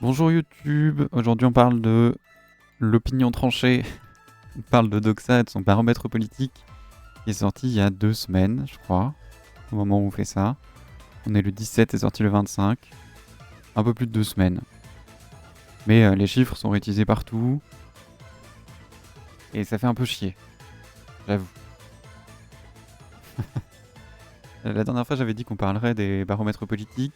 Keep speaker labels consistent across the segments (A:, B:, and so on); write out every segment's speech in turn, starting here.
A: Bonjour YouTube, aujourd'hui on parle de l'opinion tranchée, on parle de Doxa et de son baromètre politique qui est sorti il y a 2 semaines, je crois, au moment où on fait ça. On est le 17 et sorti le 25, un peu plus de 2 semaines. Mais les chiffres sont réutilisés partout et ça fait un peu chier, j'avoue. La dernière fois j'avais dit qu'on parlerait des baromètres politiques.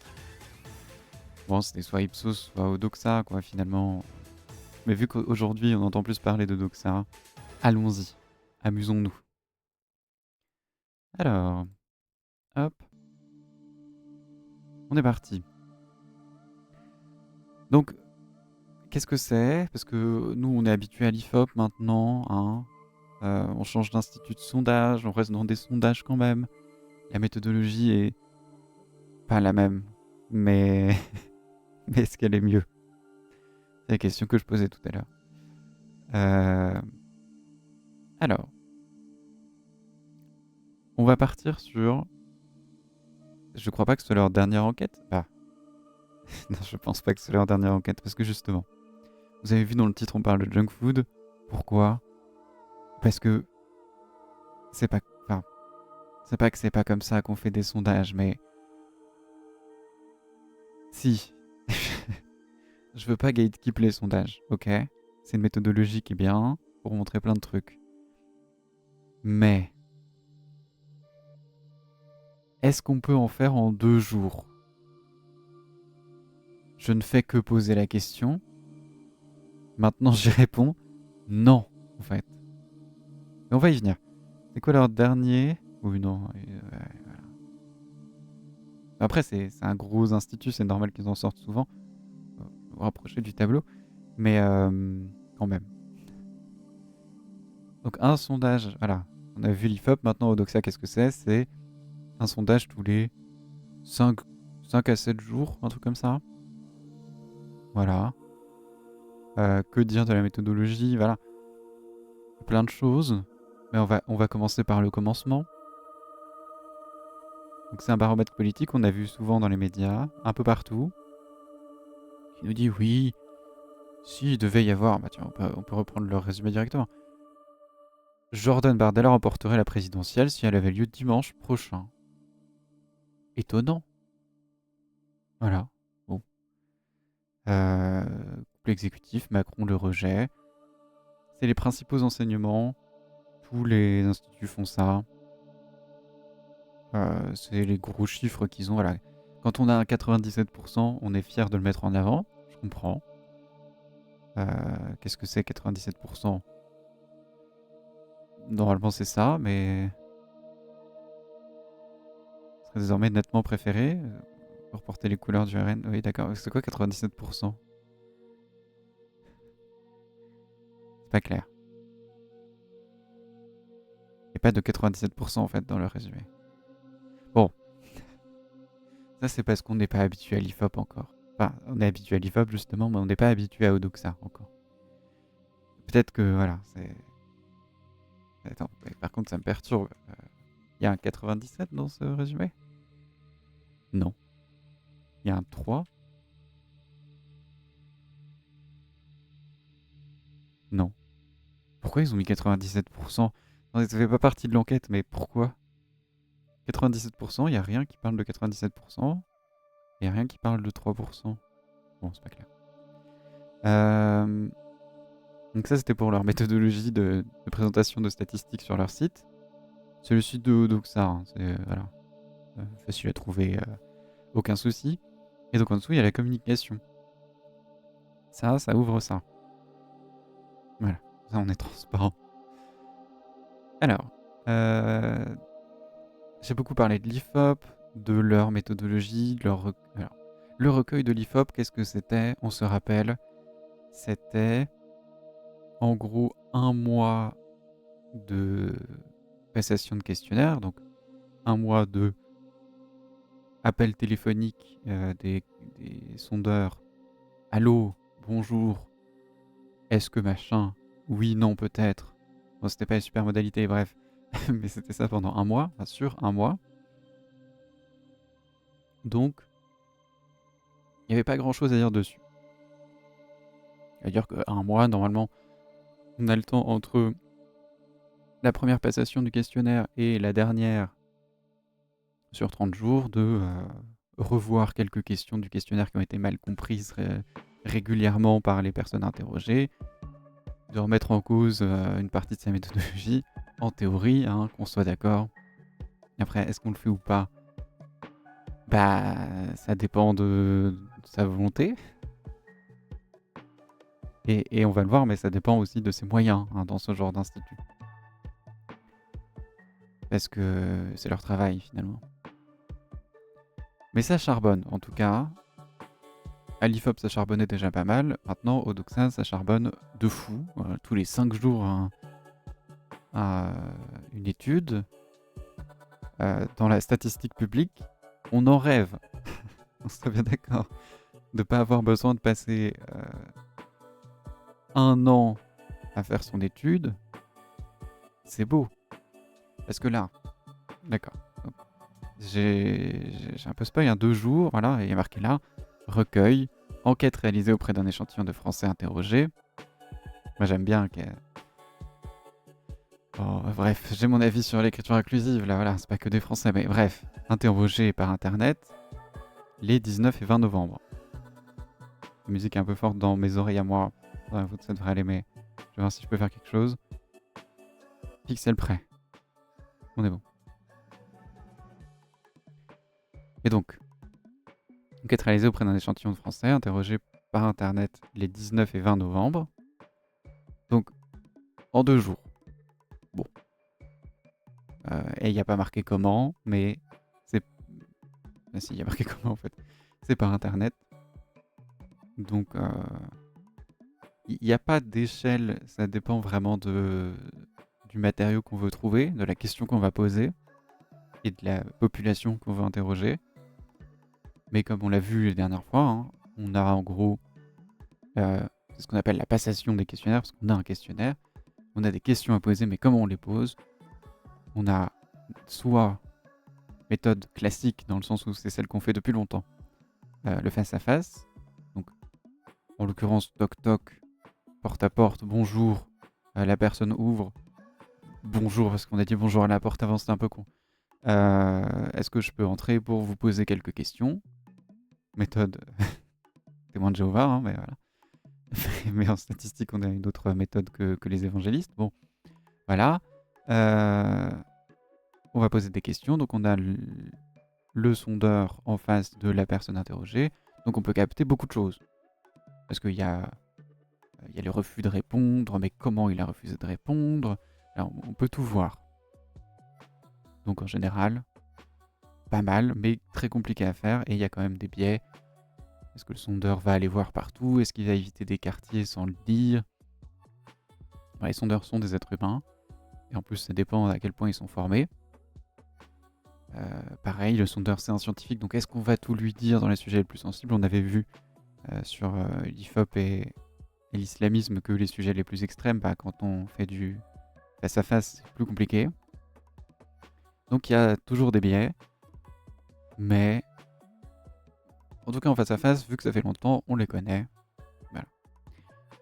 A: Bon, c'était soit Ipsos, soit au Doxa, quoi, finalement. Mais vu qu'aujourd'hui on entend plus parler de Doxa, allons-y, amusons-nous. Alors, hop, on est parti. Donc, qu'est-ce que c'est? Parce que nous, on est habitué à l'IFOP maintenant, hein. On change d'institut de sondage, on reste dans des sondages quand même. La méthodologie est pas la même, mais, mais est-ce qu'elle est mieux? C'est la question que je posais tout à l'heure. Alors, on va partir sur... Je crois pas que ce soit leur dernière enquête. Ah, non, je pense pas que ce soit leur dernière enquête, parce que justement, vous avez vu dans le titre, on parle de junk food. Pourquoi? Parce que c'est pas... Enfin, c'est pas que c'est pas comme ça qu'on fait des sondages, mais... Si. Je veux pas gatekeep les sondages, ok? C'est une méthodologie qui est bien pour montrer plein de trucs. Mais... Est-ce qu'on peut en faire en 2 jours? Je ne fais que poser la question. Maintenant j'y réponds. Non, en fait. Mais on va y venir. C'est quoi leur dernier? Oui, non. Voilà. Après, c'est un gros institut, c'est normal qu'ils en sortent souvent. Je vais vous rapprocher du tableau. Mais quand même. Donc un sondage, voilà. On a vu l'IFOP, maintenant Odoxa, qu'est-ce que c'est? C'est un sondage tous les 5 à 7 jours, un truc comme ça. Voilà. Que dire de la méthodologie? Voilà. Plein de choses. Mais on va commencer par le commencement. Donc c'est un baromètre politique qu'on a vu souvent dans les médias, un peu partout, qui nous dit oui, si il devait y avoir, bah tiens, on peut reprendre le résumé directement. Jordan Bardella remporterait la présidentielle si elle avait lieu dimanche prochain. Étonnant. Voilà. Bon. Couple exécutif, Macron le rejet. C'est les principaux enseignements. Tous les instituts font ça. C'est les gros chiffres qu'ils ont. Voilà. Quand on a un 97%, on est fier de le mettre en avant. Je comprends. Qu'est-ce que c'est 97%? Normalement c'est ça, mais serait désormais nettement préféré. Pour porter les couleurs du RN. Oui, d'accord. C'est quoi 97%? C'est pas clair. Il n'y a pas de 97% en fait dans le résumé. Bon, ça c'est parce qu'on n'est pas habitué à l'IFOP encore. Enfin, on est habitué à l'IFOP justement, mais on n'est pas habitué à Odoxa encore. Peut-être que voilà, c'est... Attends, par contre ça me perturbe. Il y a un 97 dans ce résumé? Non. Il y a un 3? Non. Pourquoi ils ont mis 97%? Non, ça fait pas partie de l'enquête, mais pourquoi? 97%, il n'y a rien qui parle de 97%. Il n'y a rien qui parle de 3%. Bon, c'est pas clair. Donc ça, c'était pour leur méthodologie de présentation de statistiques sur leur site. C'est le site de Doxa, hein, c'est voilà, facile à trouver, aucun souci. Et donc en dessous, il y a la communication. Ça ouvre ça. Voilà, ça on est transparent. Alors, j'ai beaucoup parlé de l'IFOP, de leur méthodologie, de leur... Alors, le recueil de l'IFOP, qu'est-ce que c'était? On se rappelle, c'était en gros 1 mois de passation de questionnaire, donc 1 mois de appel téléphonique des sondeurs. Allô, bonjour, est-ce que machin? Oui, non, peut-être. Bon, c'était pas une super modalité, bref. Mais c'était ça pendant 1 mois, enfin, sur 1 mois. Donc, il n'y avait pas grand-chose à dire dessus. C'est-à-dire qu'un mois, normalement, on a le temps entre la première passation du questionnaire et la dernière sur 30 jours de revoir quelques questions du questionnaire qui ont été mal comprises régulièrement par les personnes interrogées, de remettre en cause une partie de sa méthodologie, en théorie, hein, qu'on soit d'accord. Après, est-ce qu'on le fait ou pas? Bah, ça dépend de sa volonté. Et on va le voir, mais ça dépend aussi de ses moyens hein, dans ce genre d'institut. Parce que c'est leur travail finalement. Mais ça charbonne, en tout cas. À l'IFOP, ça charbonnait déjà pas mal. Maintenant, au Doxa, ça charbonne de fou. Tous les 5 jours, une étude. Dans la statistique publique, on en rêve. On serait bien d'accord. De ne pas avoir besoin de passer 1 an à faire son étude. C'est beau. Parce que là, d'accord. J'ai un peu spoil, 2 jours, voilà, et il y a marqué là, recueil, enquête réalisée auprès d'un échantillon de Français interrogés. Moi j'aime bien que... Bon, bref, j'ai mon avis sur l'écriture inclusive, là voilà, c'est pas que des Français, mais bref, interrogés par internet les 19 et 20 novembre. La musique est un peu forte dans mes oreilles à moi, ça devrait aller, mais je vais voir si je peux faire quelque chose. Pixel près. On est bon. Et donc, enquête réalisée auprès d'un échantillon de Français interrogés par internet les 19 et 20 novembre. Donc, en 2 jours. Bon. Et il n'y a pas marqué comment, mais c'est... Ah si, il y a marqué comment en fait. C'est par internet. Donc, il n'y a pas d'échelle, ça dépend vraiment du matériau qu'on veut trouver, de la question qu'on va poser et de la population qu'on veut interroger. Mais comme on l'a vu les dernières fois, hein, on a en gros c'est ce qu'on appelle la passation des questionnaires, parce qu'on a un questionnaire, on a des questions à poser, mais comment on les pose? On a soit méthode classique, dans le sens où c'est celle qu'on fait depuis longtemps, le face-à-face, donc en l'occurrence toc-toc, porte à porte, bonjour, la personne ouvre, bonjour, parce qu'on a dit bonjour à la porte avant, c'était un peu con. Est-ce que je peux entrer pour vous poser quelques questions? Méthode témoin de Jéhovah, hein, mais voilà. Mais en statistique, on a une autre méthode que les évangélistes. Bon, voilà. On va poser des questions, donc on a le sondeur en face de la personne interrogée, donc on peut capter beaucoup de choses. Parce qu'il y a le refus de répondre, mais comment il a refusé de répondre. Alors, on peut tout voir. Donc en général, pas mal, mais très compliqué à faire, et il y a quand même des biais. Est-ce que le sondeur va aller voir partout? Est-ce qu'il va éviter des quartiers sans le dire? Les sondeurs sont des êtres humains, et en plus ça dépend à quel point ils sont formés. Pareil, le sondeur c'est un scientifique, donc est-ce qu'on va tout lui dire dans les sujets les plus sensibles? On avait vu sur l'IFOP et l'islamisme que les sujets les plus extrêmes, quand on fait du face-à-face, c'est plus compliqué. Donc il y a toujours des biais, mais en tout cas en face-à-face, vu que ça fait longtemps, on les connaît. Voilà.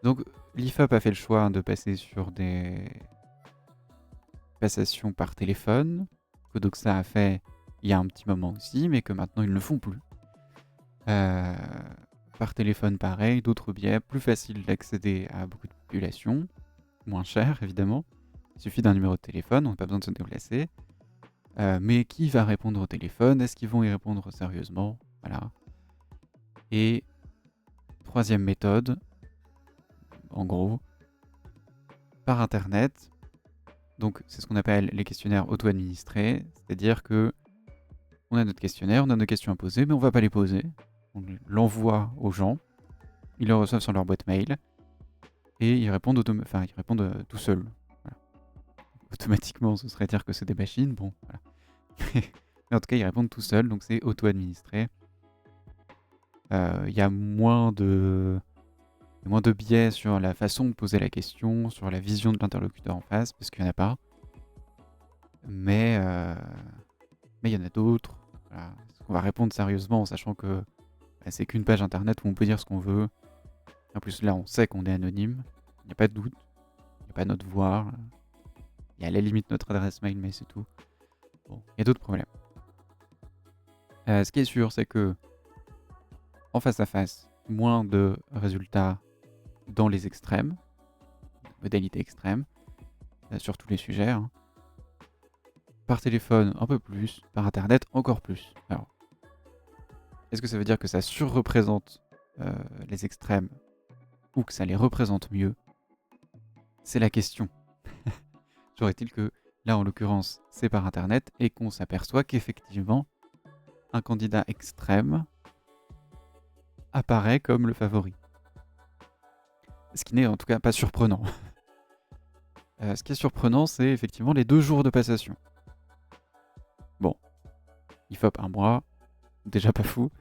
A: Donc l'IFOP a fait le choix de passer sur des passations par téléphone, que Doxa a fait il y a un petit moment aussi, mais que maintenant ils ne le font plus. Par téléphone pareil, d'autres biais, plus facile d'accéder à beaucoup de populations, moins cher évidemment. Il suffit d'un numéro de téléphone, on n'a pas besoin de se déplacer. Mais qui va répondre au téléphone? Est-ce qu'ils vont y répondre sérieusement? Voilà. Et troisième méthode, en gros, par internet. Donc c'est ce qu'on appelle les questionnaires auto-administrés, c'est-à-dire que on a notre questionnaire, on a nos questions à poser, mais on ne va pas les poser. On l'envoie aux gens, ils le reçoivent sur leur boîte mail, et ils répondent, tout seuls. Voilà. Automatiquement, ce serait dire que c'est des machines, bon, voilà. Mais en tout cas, ils répondent tout seuls, donc c'est auto-administré. Il y a moins de biais sur la façon de poser la question, sur la vision de l'interlocuteur en face, parce qu'il n'y en a pas. Mais il y en a d'autres. Voilà. On va répondre sérieusement en sachant que c'est qu'une page internet où on peut dire ce qu'on veut. En plus, là, on sait qu'on est anonyme. Il n'y a pas de doute. Il n'y a pas notre voix. Il y a à la limite notre adresse mail, mais c'est tout. Bon, il y a d'autres problèmes. Ce qui est sûr, c'est que en face à face, moins de résultats dans les extrêmes, modalités extrêmes, sur tous les sujets. Hein. Par téléphone, un peu plus. Par internet, encore plus. Alors, est-ce que ça veut dire que ça surreprésente les extrêmes ou que ça les représente mieux? C'est la question. Toujours est-il que là, en l'occurrence, c'est par internet et qu'on s'aperçoit qu'effectivement, un candidat extrême apparaît comme le favori. Ce qui n'est en tout cas pas surprenant. Ce qui est surprenant, c'est effectivement les 2 jours de passation. Bon, IFOP 1 mois, déjà pas fou,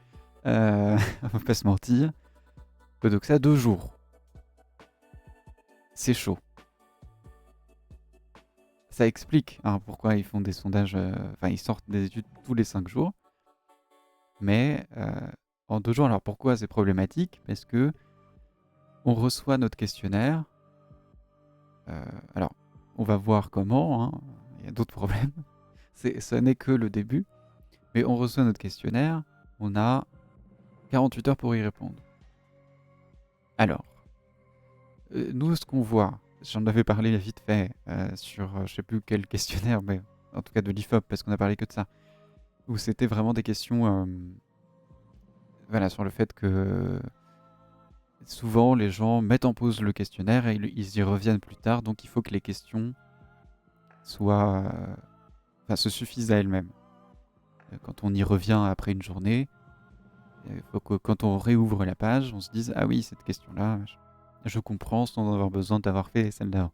A: on va pas se mentir. Eudoxa 2 jours. C'est chaud. Ça explique pourquoi ils font des sondages, ils sortent des études tous les 5 jours. Mais en 2 jours, alors pourquoi c'est problématique? Parce que on reçoit notre questionnaire. Alors, on va voir comment, il y a d'autres problèmes. Ça n'est que le début. Mais on reçoit notre questionnaire, on a 48 heures pour y répondre. Alors, nous, ce qu'on voit, j'en avais parlé vite fait sur je sais plus quel questionnaire, mais en tout cas de l'IFOP, parce qu'on a parlé que de ça, où c'était vraiment des questions sur le fait que souvent les gens mettent en pause le questionnaire et ils y reviennent plus tard, donc il faut que les questions soient, se suffisent à elles-mêmes. Quand on y revient après une journée, il faut que quand on réouvre la page, on se dise « Ah oui, cette question-là, je comprends sans avoir besoin d'avoir fait celle d'avant. »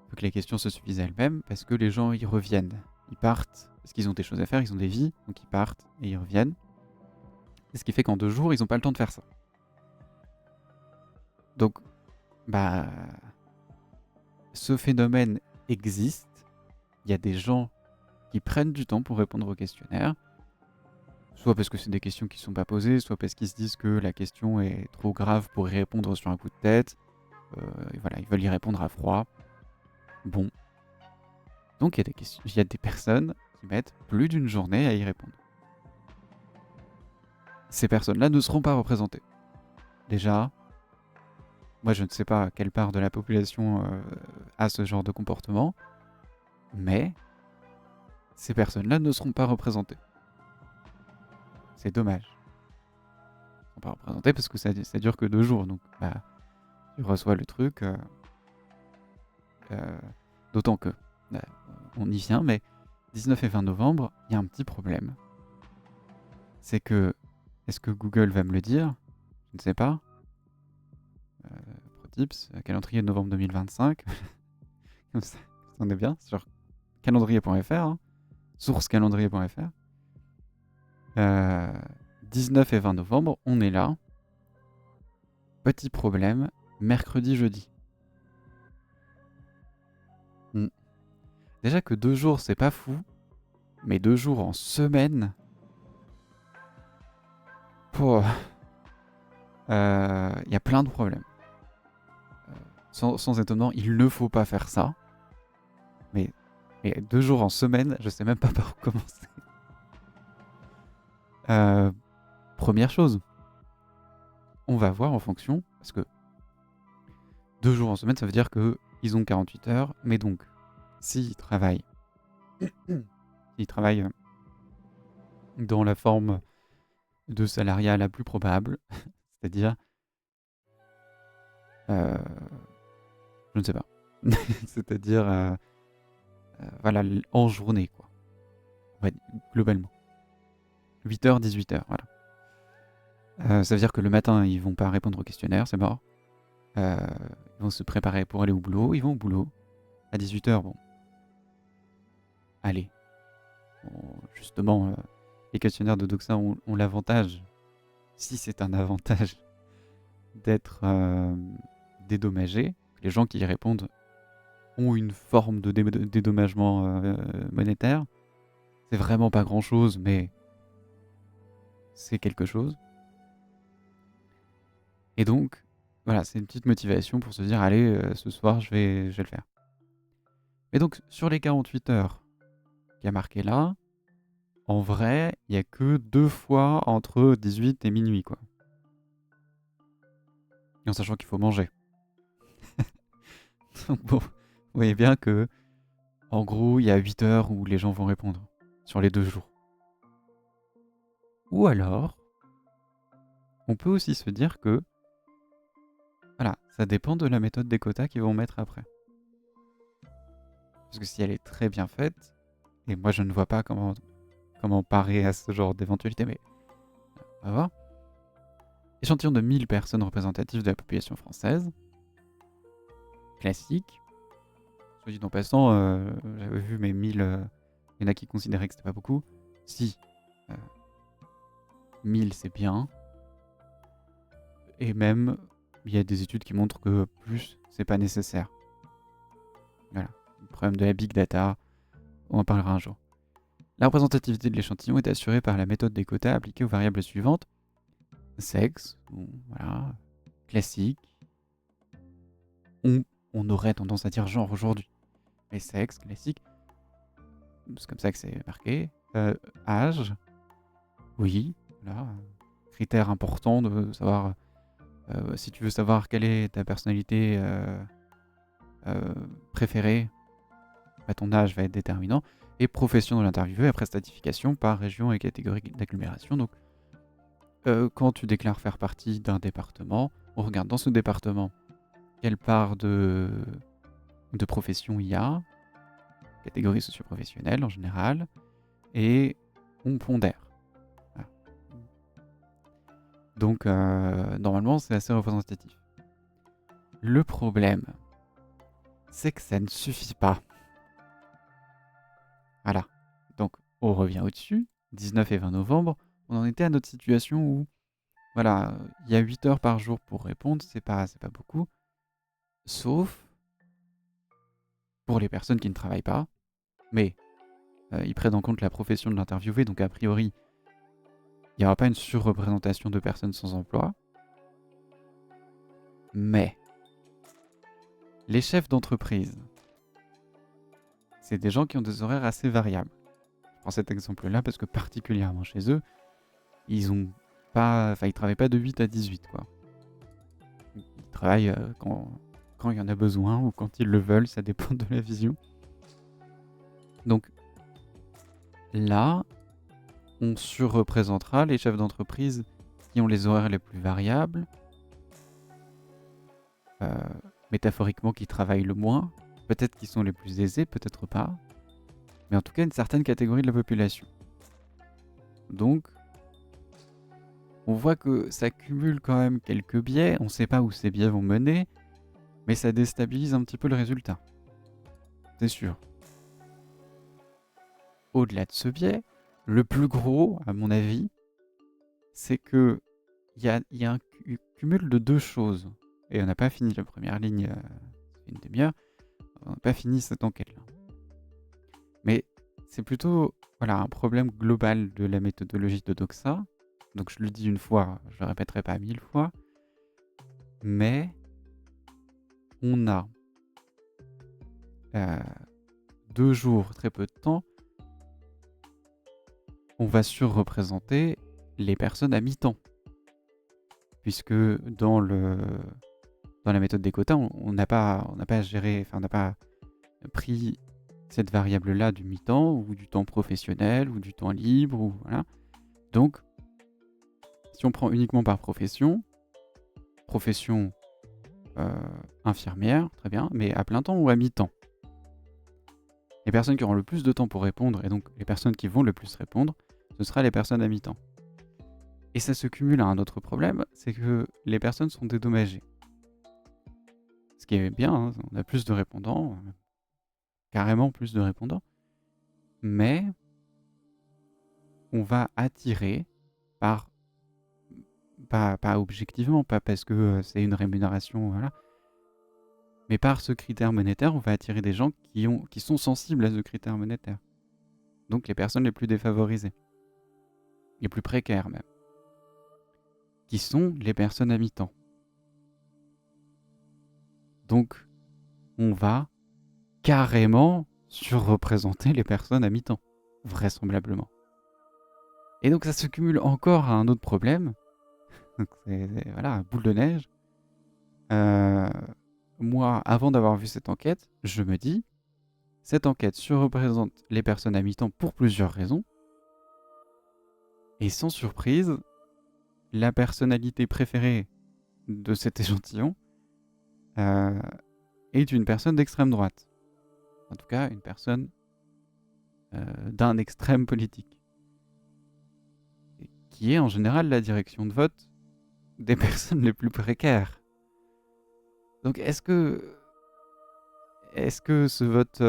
A: Il faut que les questions se suffisent à elles-mêmes parce que les gens y reviennent. Ils partent parce qu'ils ont des choses à faire, ils ont des vies, donc ils partent et ils reviennent. Et ce qui fait qu'en 2 jours, ils n'ont pas le temps de faire ça. Donc, ce phénomène existe. Il y a des gens qui prennent du temps pour répondre au questionnaire. Soit parce que c'est des questions qui ne sont pas posées, soit parce qu'ils se disent que la question est trop grave pour y répondre sur un coup de tête. Et voilà, ils veulent y répondre à froid. Bon. Donc il y a des personnes qui mettent plus d'une journée à y répondre. Ces personnes-là ne seront pas représentées. Déjà, moi je ne sais pas quelle part de la population a ce genre de comportement, mais ces personnes-là ne seront pas représentées. C'est dommage. Ils ne sont pas représentés parce que ça dure que 2 jours, donc tu reçois le truc. D'autant que, on y vient, mais 19 et 20 novembre, il y a un petit problème. C'est que, est-ce que Google va me le dire? Je ne sais pas. Pro tips, calendrier de novembre 2025. Comme ça, on est bien sur calendrier.fr, source calendrier.fr. 19 et 20 novembre, on est là. Petit problème, mercredi, jeudi. Déjà que 2 jours, c'est pas fou, mais 2 jours en semaine... Il y a plein de problèmes. Sans étonnement, il ne faut pas faire ça. Mais 2 jours en semaine, je sais même pas par où commencer. Première chose, on va voir en fonction, parce que 2 jours en semaine, ça veut dire qu'ils ont 48 heures, mais donc, s'ils travaillent dans la forme de salariat la plus probable, c'est-à-dire, je ne sais pas, c'est-à-dire, en journée, quoi, ouais, globalement. 8h, 18h, voilà. Ça veut dire que le matin, ils vont pas répondre au questionnaire, c'est mort. Ils vont se préparer pour aller au boulot, ils vont au boulot. À 18h, bon. Allez. Bon, justement, les questionnaires de Doxa ont l'avantage, si c'est un avantage, d'être dédommagés. Les gens qui y répondent ont une forme de dédommagement monétaire. C'est vraiment pas grand-chose, mais c'est quelque chose. Et donc, voilà, c'est une petite motivation pour se dire, allez, ce soir, je vais le faire. Et donc, sur les 48 heures qui a marqué là, en vrai, il n'y a que 2 fois entre 18 et minuit, quoi. Et en sachant qu'il faut manger. Donc bon, vous voyez bien que, en gros, il y a 8 heures où les gens vont répondre sur les 2 jours. Ou alors, on peut aussi se dire que, voilà, ça dépend de la méthode des quotas qu'ils vont mettre après. Parce que si elle est très bien faite, et moi je ne vois pas comment parer à ce genre d'éventualité, mais on va voir. Échantillon de 1000 personnes représentatives de la population française. Classique. Soit dit en passant, j'avais vu mes 1000... il y en a qui considéraient que c'était pas beaucoup. Si, 1000 c'est bien. Et même, il y a des études qui montrent que plus, c'est pas nécessaire. Voilà. Le problème de la big data, on en parlera un jour. La représentativité de l'échantillon est assurée par la méthode des quotas appliquée aux variables suivantes. Sexe, bon, voilà, classique. On aurait tendance à dire genre aujourd'hui. Mais sexe, classique, c'est comme ça que c'est marqué. Âge, oui, voilà. Critère important de savoir, si tu veux savoir quelle est ta personnalité préférée, bah, ton âge va être déterminant. Et profession de l'interviewé après stratification par région et catégorie d'agglomération. Donc, quand tu déclares faire partie d'un département, on regarde dans ce département quelle part de profession il y a, catégorie socio-professionnelle en général, et on pondère. Voilà. Donc, normalement, c'est assez représentatif. Le problème, c'est que ça ne suffit pas. Voilà. Donc, on revient au-dessus. 19 et 20 novembre, on en était à notre situation où, voilà, il y a 8 heures par jour pour répondre, c'est pas beaucoup. Sauf pour les personnes qui ne travaillent pas. Mais ils prennent en compte la profession de l'interviewé, donc a priori, il n'y aura pas une surreprésentation de personnes sans emploi. Mais les chefs d'entreprise, c'est des gens qui ont des horaires assez variables. Je prends cet exemple-là parce que particulièrement chez eux, ils travaillent pas de 8 à 18, quoi. Ils travaillent quand il y en a besoin ou quand ils le veulent, ça dépend de la vision. Donc là, on surreprésentera les chefs d'entreprise qui ont les horaires les plus variables, métaphoriquement qui travaillent le moins, peut-être qu'ils sont les plus aisés, peut-être pas, mais en tout cas une certaine catégorie de la population. Donc, on voit que ça cumule quand même quelques biais, on ne sait pas où ces biais vont mener, mais ça déstabilise un petit peu le résultat. C'est sûr. Au-delà de ce biais, le plus gros, à mon avis, c'est que il y a un cumul de deux choses. Et on n'a pas fini la première ligne, une demi-heure, on n'a pas fini cette enquête-là. Mais c'est plutôt un problème global de la méthodologie de Doxa. Donc je le dis une fois, je le répéterai pas 1000 fois. Mais on a 2 jours, très peu de temps, on va surreprésenter les personnes à mi-temps. Puisque dans la méthode des quotas, on n'a pas géré, on n'a pas pris cette variable-là du mi-temps ou du temps professionnel ou du temps libre. Ou, voilà. Donc, si on prend uniquement par profession infirmière, très bien, mais à plein temps ou à mi-temps. Les personnes qui auront le plus de temps pour répondre, et donc les personnes qui vont le plus répondre, ce sera les personnes à mi-temps. Et ça se cumule à un autre problème, c'est que les personnes sont dédommagées. Ce qui est bien, hein, on a plus de répondants, carrément plus de répondants, mais on va attirer pas objectivement, pas parce que c'est une rémunération, voilà, mais par ce critère monétaire, on va attirer des gens qui sont sensibles à ce critère monétaire. Donc les personnes les plus défavorisées, les plus précaires même, qui sont les personnes à mi-temps. Donc, on va carrément surreprésenter les personnes à mi-temps, vraisemblablement. Et donc, ça se cumule encore à un autre problème. Donc, voilà, boule de neige. Moi, avant d'avoir vu cette enquête, je me dis, cette enquête surreprésente les personnes à mi-temps pour plusieurs raisons. Et sans surprise, la personnalité préférée de cet échantillon est une personne d'extrême droite. En tout cas, une personne d'un extrême politique. Qui est en général la direction de vote des personnes les plus précaires. Donc est-ce que ce vote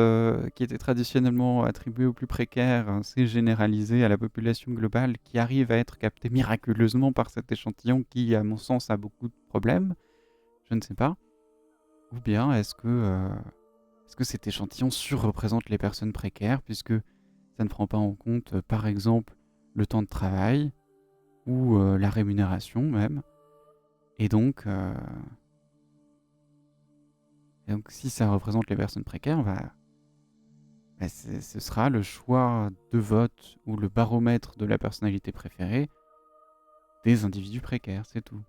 A: qui était traditionnellement attribué aux plus précaires s'est généralisé à la population globale qui arrive à être captée miraculeusement par cet échantillon qui, à mon sens, a beaucoup de problèmes? Je ne sais pas. Ou bien est-ce que cet échantillon surreprésente les personnes précaires puisque ça ne prend pas en compte, par exemple, le temps de travail ou la rémunération même. Et donc si ça représente les personnes précaires, ce sera le choix de vote ou le baromètre de la personnalité préférée des individus précaires, c'est tout.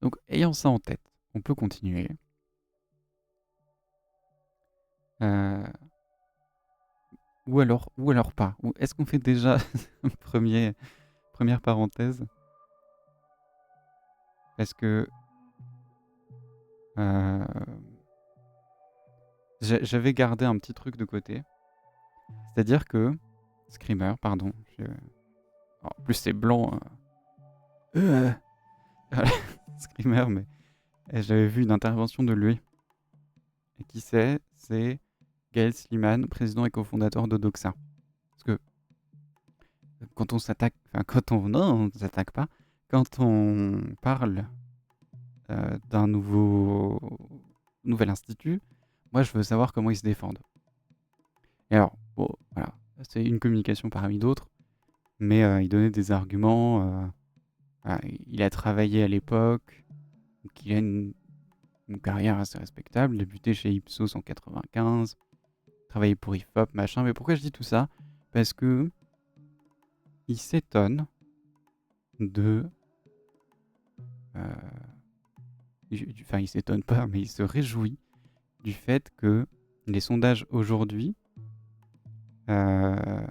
A: Donc, ayant ça en tête, on peut continuer. Ou alors pas. Ou est-ce qu'on fait déjà première parenthèse? Parce que j'avais gardé un petit truc de côté. C'est-à-dire que Screamer, pardon. En plus, c'est blanc. Screamer, mais j'avais vu une intervention de lui. Et qui c'est? C'est Gaël Slimane, président et cofondateur de Doxa. Parce que quand on s'attaque, non, on ne s'attaque pas. Quand on parle d'un nouvel institut, moi je veux savoir comment ils se défendent. Et alors, bon, voilà, c'est une communication parmi d'autres, mais il donnait des arguments. Voilà, il a travaillé à l'époque, donc il a une carrière assez respectable, débuté chez Ipsos en 95, travaillé pour IFOP, machin. Mais pourquoi je dis tout ça? Parce que il s'étonne de... Enfin, il s'étonne pas, mais il se réjouit du fait que les sondages aujourd'hui... voilà,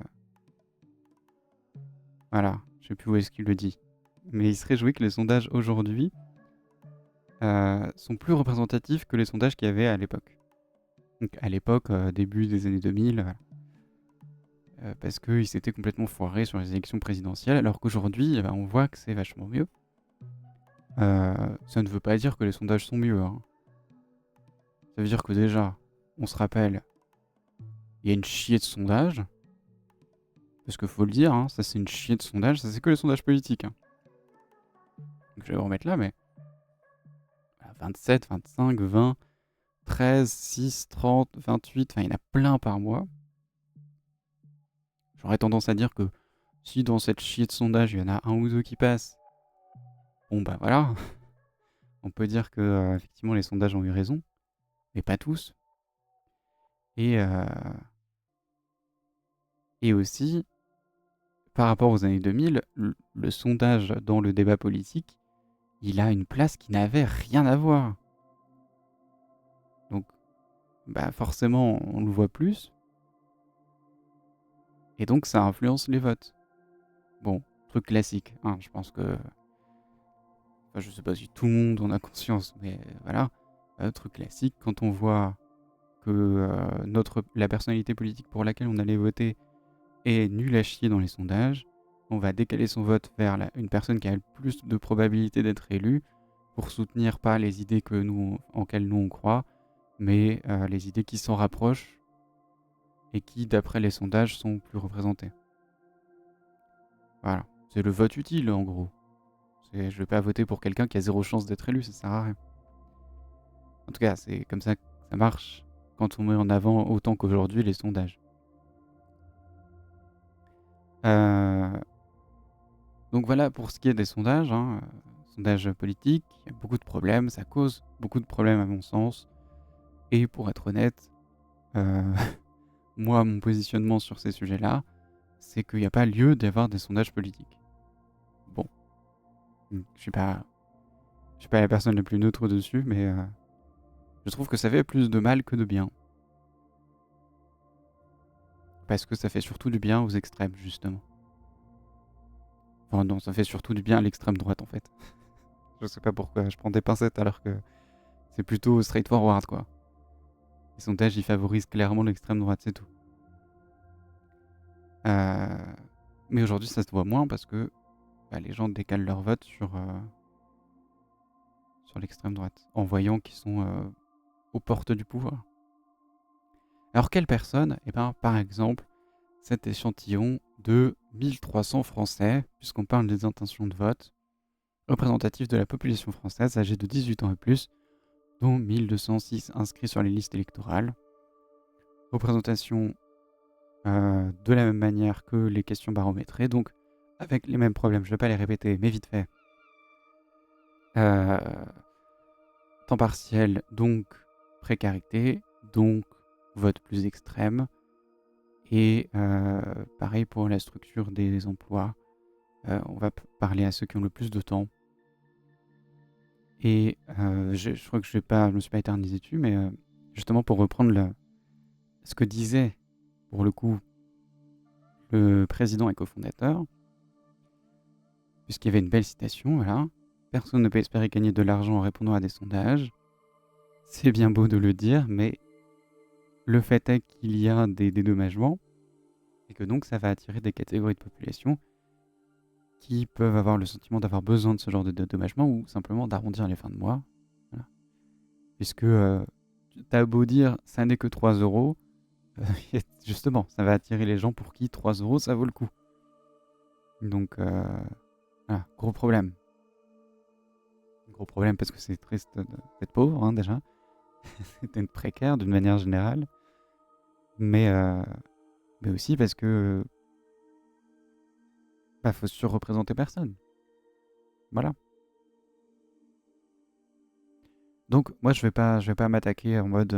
A: je sais plus où est-ce qu'il le dit. Mais il se réjouit que les sondages aujourd'hui sont plus représentatifs que les sondages qu'il y avait à l'époque. Donc à l'époque, début des années 2000, voilà. Parce qu'il s'était complètement foiré sur les élections présidentielles, alors qu'aujourd'hui, on voit que c'est vachement mieux. Ça ne veut pas dire que les sondages sont mieux. Hein. Ça veut dire que déjà, on se rappelle, il y a une chier de sondages. Parce qu'il faut le dire, hein, ça c'est une chier de sondage, ça c'est que les sondages politiques. Hein. Donc je vais vous remettre là, mais 27, 25, 20, 13, 6, 30, 28, enfin il y en a plein par mois. J'aurais tendance à dire que si dans cette chier de sondage il y en a un ou deux qui passent, bon bah voilà, on peut dire que effectivement les sondages ont eu raison, mais pas tous. Et aussi, par rapport aux années 2000, le sondage dans le débat politique, il a une place qui n'avait rien à voir. Donc, bah forcément, on le voit plus. Et donc, ça influence les votes. Bon, truc classique, hein, je pense que... Enfin, je sais pas si tout le monde en a conscience, mais voilà. Truc classique, quand on voit que la personnalité politique pour laquelle on allait voter est nulle à chier dans les sondages, on va décaler son vote vers une personne qui a le plus de probabilité d'être élue pour soutenir pas les idées auxquelles nous on croit, mais les idées qui s'en rapprochent et qui, d'après les sondages, sont plus représentées. Voilà, c'est le vote utile en gros. Je vais pas voter pour quelqu'un qui a zéro chance d'être élu, ça sert à rien. En tout cas, c'est comme ça que ça marche quand on met en avant autant qu'aujourd'hui les sondages. Donc voilà pour ce qui est des sondages. Hein. sondage politique, il y a beaucoup de problèmes, ça cause beaucoup de problèmes à mon sens. Et pour être honnête, euh, moi, mon positionnement sur ces sujets-là, c'est qu'il n'y a pas lieu d'avoir des sondages politiques. Bon, je suis pas la personne la plus neutre dessus, mais je trouve que ça fait plus de mal que de bien. Parce que ça fait surtout du bien aux extrêmes, justement. Enfin non, ça fait surtout du bien à l'extrême droite, en fait. Je sais pas pourquoi, je prends des pincettes alors que c'est plutôt straightforward, quoi. Les sondages, ils favorisent clairement l'extrême droite, c'est tout. Mais aujourd'hui, ça se voit moins parce que les gens décalent leur vote sur l'extrême droite, en voyant qu'ils sont aux portes du pouvoir. Alors, quelle personne? Eh bien, par exemple, cet échantillon de 1300 Français, puisqu'on parle des intentions de vote, représentatifs de la population française âgée de 18 ans et plus, dont 1206 inscrits sur les listes électorales. Représentation de la même manière que les questions barométrées, donc avec les mêmes problèmes, je ne vais pas les répéter, mais vite fait. Temps partiel, donc précarité, donc vote plus extrême, et pareil pour la structure des emplois, on va parler à ceux qui ont le plus de temps. Et je crois que je me suis pas éternisé dessus, mais justement pour reprendre ce que disait, pour le coup, le président et cofondateur, puisqu'il y avait une belle citation, voilà. Personne ne peut espérer gagner de l'argent en répondant à des sondages. C'est bien beau de le dire, mais le fait est qu'il y a des dédommagements, et que donc ça va attirer des catégories de population qui peuvent avoir le sentiment d'avoir besoin de ce genre de dédommagement ou simplement d'arrondir les fins de mois. Voilà. Puisque t'as beau dire ça n'est que 3 euros, justement, ça va attirer les gens pour qui 3 euros ça vaut le coup. Donc, voilà, gros problème. Gros problème parce que c'est triste d'être pauvre, hein, déjà. C'est d'être précaire d'une manière générale. Mais aussi parce que faut surreprésenter personne. Voilà. Donc moi je vais pas m'attaquer en mode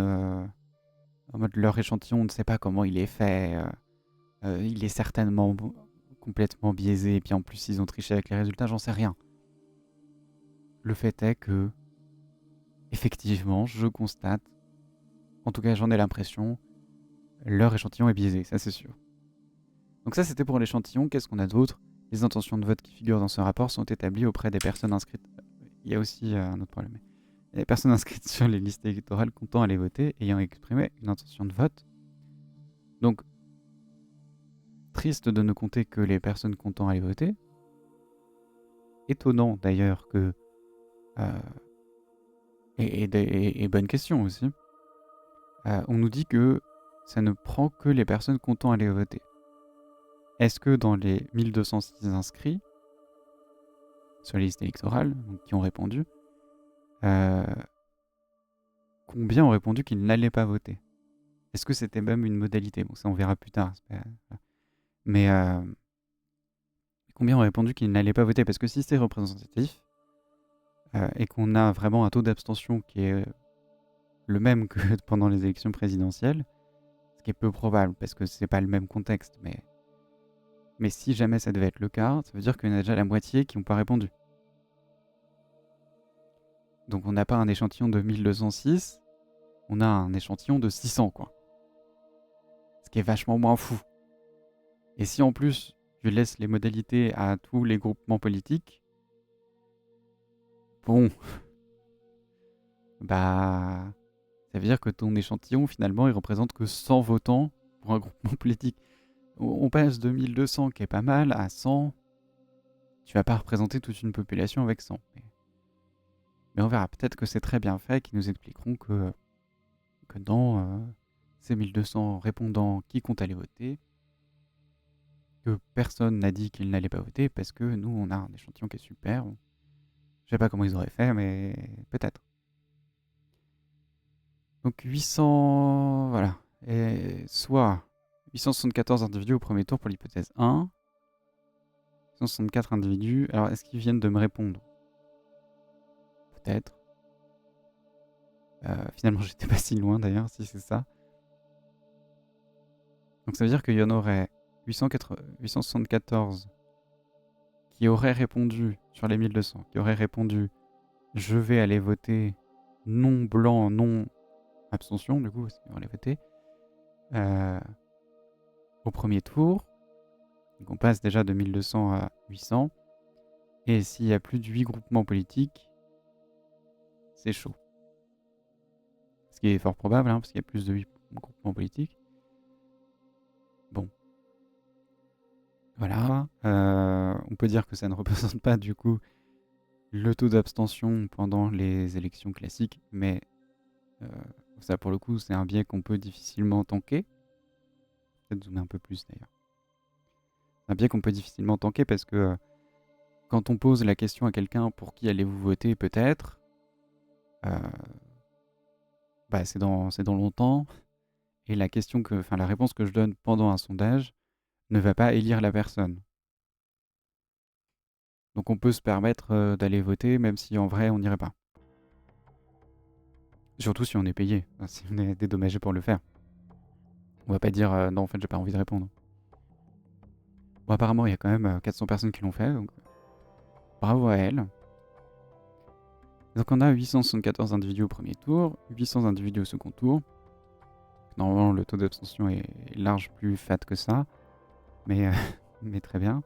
A: leur échantillon, on ne sait pas comment il est fait. Il est certainement complètement biaisé et puis en plus ils ont triché avec les résultats, j'en sais rien. Le fait est que effectivement, je constate, en tout cas j'en ai l'impression, leur échantillon est biaisé, ça c'est sûr. Donc ça c'était pour l'échantillon, qu'est-ce qu'on a d'autre? Les intentions de vote qui figurent dans ce rapport sont établies auprès des personnes inscrites. Il y a aussi un autre problème. Les personnes inscrites sur les listes électorales comptant aller voter, ayant exprimé une intention de vote. Donc, triste de ne compter que les personnes comptant aller voter. Étonnant d'ailleurs que... et bonne question aussi. On nous dit que ça ne prend que les personnes comptant aller voter. Est-ce que dans les 1206 inscrits sur les listes électorales, donc qui ont répondu, combien ont répondu qu'ils n'allaient pas voter? Est-ce que c'était même une modalité? Bon, ça on verra plus tard. Mais combien ont répondu qu'ils n'allaient pas voter? Parce que si c'est représentatif, et qu'on a vraiment un taux d'abstention qui est le même que pendant les élections présidentielles, ce qui est peu probable parce que c'est pas le même contexte, mais si jamais ça devait être le cas, ça veut dire qu'il y en a déjà la moitié qui n'ont pas répondu. Donc on n'a pas un échantillon de 1206, on a un échantillon de 600, quoi. Ce qui est vachement moins fou. Et si en plus tu laisses les modalités à tous les groupements politiques, bon, ça veut dire que ton échantillon, finalement, il représente que 100 votants pour un groupement politique. On passe de 1200, qui est pas mal, à 100. Tu vas pas représenter toute une population avec 100. Mais on verra. Peut-être que c'est très bien fait, qu'ils nous expliqueront que dans ces 1200 répondants qui comptent aller voter, que personne n'a dit qu'il n'allait pas voter parce que nous, on a un échantillon qui est super. Je sais pas comment ils auraient fait, mais peut-être. Donc 800... Voilà. Et soit 874 individus au premier tour pour l'hypothèse 1. 164 individus. Alors, est-ce qu'ils viennent de me répondre? peut-être. Finalement, j'étais pas si loin d'ailleurs, si c'est ça. Donc ça veut dire qu'il y en aurait 874 qui auraient répondu, sur les 1200, qui auraient répondu « Je vais aller voter non blanc, non abstention », du coup, parce qu'ils vont aller voter, au premier tour. Donc on passe déjà de 1200 à 800. Et s'il y a plus de 8 groupements politiques, c'est chaud. Ce qui est fort probable, parce qu'il y a plus de 8 groupements politiques. Bon. Voilà. On peut dire que ça ne représente pas, du coup, le taux d'abstention pendant les élections classiques, mais ça, pour le coup, c'est un biais qu'on peut difficilement tanker. Peut-être zoomer un peu plus, d'ailleurs. C'est un biais qu'on peut difficilement tanker parce que quand on pose la question à quelqu'un pour qui allez-vous voter, peut-être, c'est dans longtemps. Et la réponse que je donne pendant un sondage ne va pas élire la personne. Donc on peut se permettre d'aller voter même si en vrai on n'irait pas. Surtout si on est payé, si on est dédommagé pour le faire. On va pas dire non en fait j'ai pas envie de répondre. Bon apparemment il y a quand même 400 personnes qui l'ont fait, donc bravo à elles. Donc on a 874 individus au premier tour, 800 individus au second tour. Normalement le taux d'abstention est large plus fat que ça, mais, mais très bien.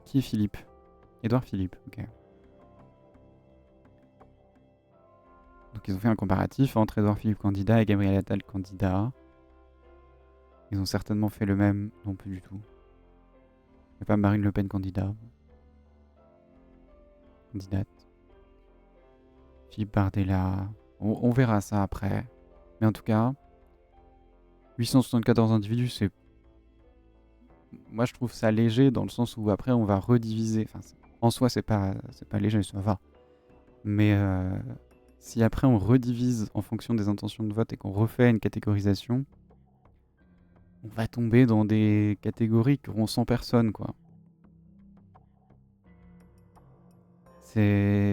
A: Qui est Philippe? Édouard Philippe, ok. Donc ils ont fait un comparatif entre Édouard Philippe candidat et Gabriel Attal candidat. Ils ont certainement fait le même, non plus du tout. Il n'y a pas Marine Le Pen candidate. Philippe Bardella. On verra ça après. Mais en tout cas, 874 individus, c'est... Moi je trouve ça léger dans le sens où après on va rediviser. Enfin, en soi c'est pas léger, ça va. Mais si après on redivise en fonction des intentions de vote et qu'on refait une catégorisation, on va tomber dans des catégories qui auront 100 personnes, quoi.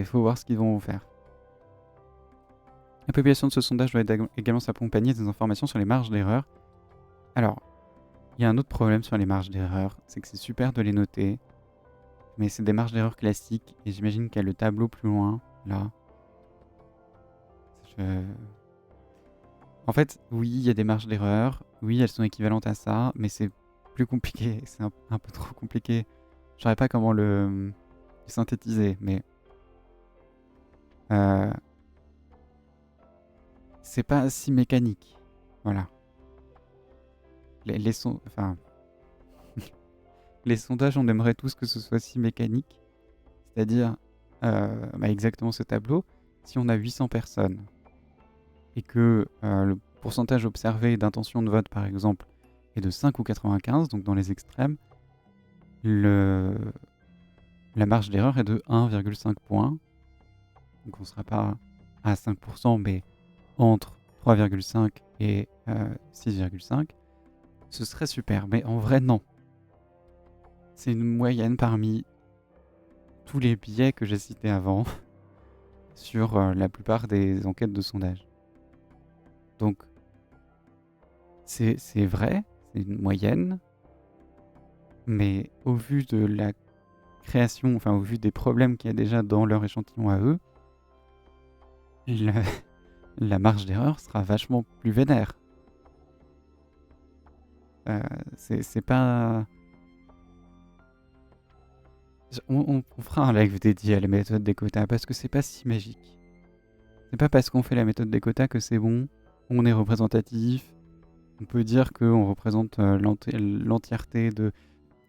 A: Faut voir ce qu'ils vont faire. La publication de ce sondage doit également s'accompagner des informations sur les marges d'erreur. Alors, il y a un autre problème sur les marges d'erreur, c'est que c'est super de les noter, mais c'est des marges d'erreur classiques, et j'imagine qu'il y a le tableau plus loin, là. En fait, oui, il y a des marges d'erreur, oui, elles sont équivalentes à ça, mais c'est plus compliqué, c'est un peu trop compliqué. Je saurais pas comment le synthétiser, mais... c'est pas si mécanique, voilà. Les sondages, on aimerait tous que ce soit si mécanique, c'est-à-dire exactement ce tableau. Si on a 800 personnes et que le pourcentage observé d'intention de vote, par exemple, est de 5 ou 95, donc dans les extrêmes, la marge d'erreur est de 1,5 points. Donc on ne sera pas à 5%, mais entre 3,5 et 6,5. Ce serait super, mais en vrai, non. C'est une moyenne parmi tous les biais que j'ai cités avant sur la plupart des enquêtes de sondage. Donc, c'est vrai, c'est une moyenne, mais au vu de la création, enfin au vu des problèmes qu'il y a déjà dans leur échantillon à eux, la marge d'erreur sera vachement plus vénère. C'est pas... On fera un live dédié à la méthode des quotas parce que c'est pas si magique. C'est pas parce qu'on fait la méthode des quotas que c'est bon, on est représentatif, on peut dire qu'on représente l'entièreté de...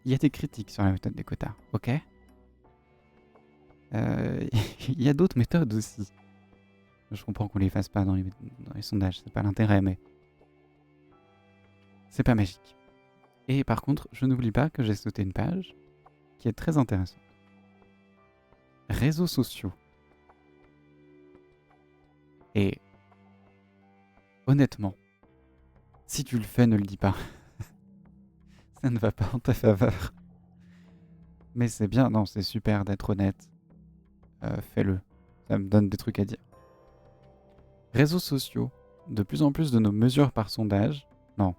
A: Il y a des critiques sur la méthode des quotas, ok? Il y a d'autres méthodes aussi. Je comprends qu'on les fasse pas dans les sondages, c'est pas l'intérêt, mais... c'est pas magique. Et par contre, je n'oublie pas que j'ai sauté une page qui est très intéressante. Réseaux sociaux. Et honnêtement, si tu le fais, ne le dis pas. Ça ne va pas en ta faveur. Mais c'est bien, non, c'est super d'être honnête. Fais-le. Ça me donne des trucs à dire. Réseaux sociaux. De plus en plus de nos mesures par sondage. Non.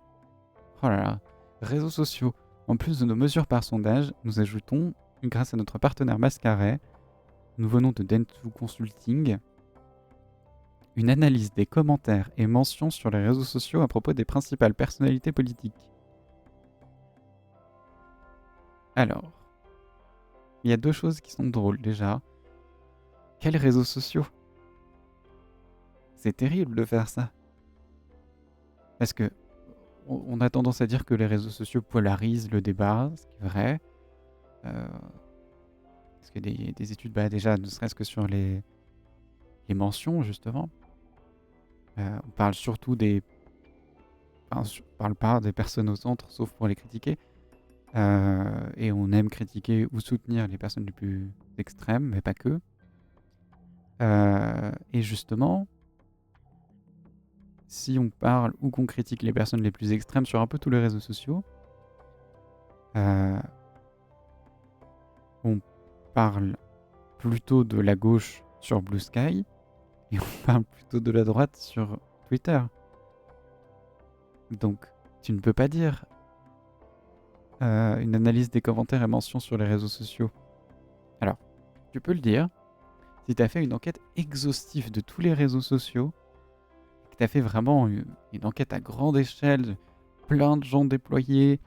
A: Oh là là. Réseaux sociaux. En plus de nos mesures par sondage, nous ajoutons, grâce à notre partenaire Mascaret, nous venons de Dentsu Consulting, une analyse des commentaires et mentions sur les réseaux sociaux à propos des principales personnalités politiques. Alors, il y a deux choses qui sont drôles déjà. Quels réseaux sociaux? C'est terrible de faire ça. Parce que on a tendance à dire que les réseaux sociaux polarisent le débat, ce qui est vrai. Parce que des études, déjà, ne serait-ce que sur les mentions, justement. On parle surtout des... Enfin, on parle pas des personnes au centre, sauf pour les critiquer. Et on aime critiquer ou soutenir les personnes les plus extrêmes, mais pas que. Et justement, si on parle ou qu'on critique les personnes les plus extrêmes sur un peu tous les réseaux sociaux, on parle plutôt de la gauche sur Blue Sky et on parle plutôt de la droite sur Twitter. Donc, tu ne peux pas dire une analyse des commentaires et mentions sur les réseaux sociaux. Alors, tu peux le dire si tu as fait une enquête exhaustive de tous les réseaux sociaux, que tu as fait vraiment une enquête à grande échelle, plein de gens déployés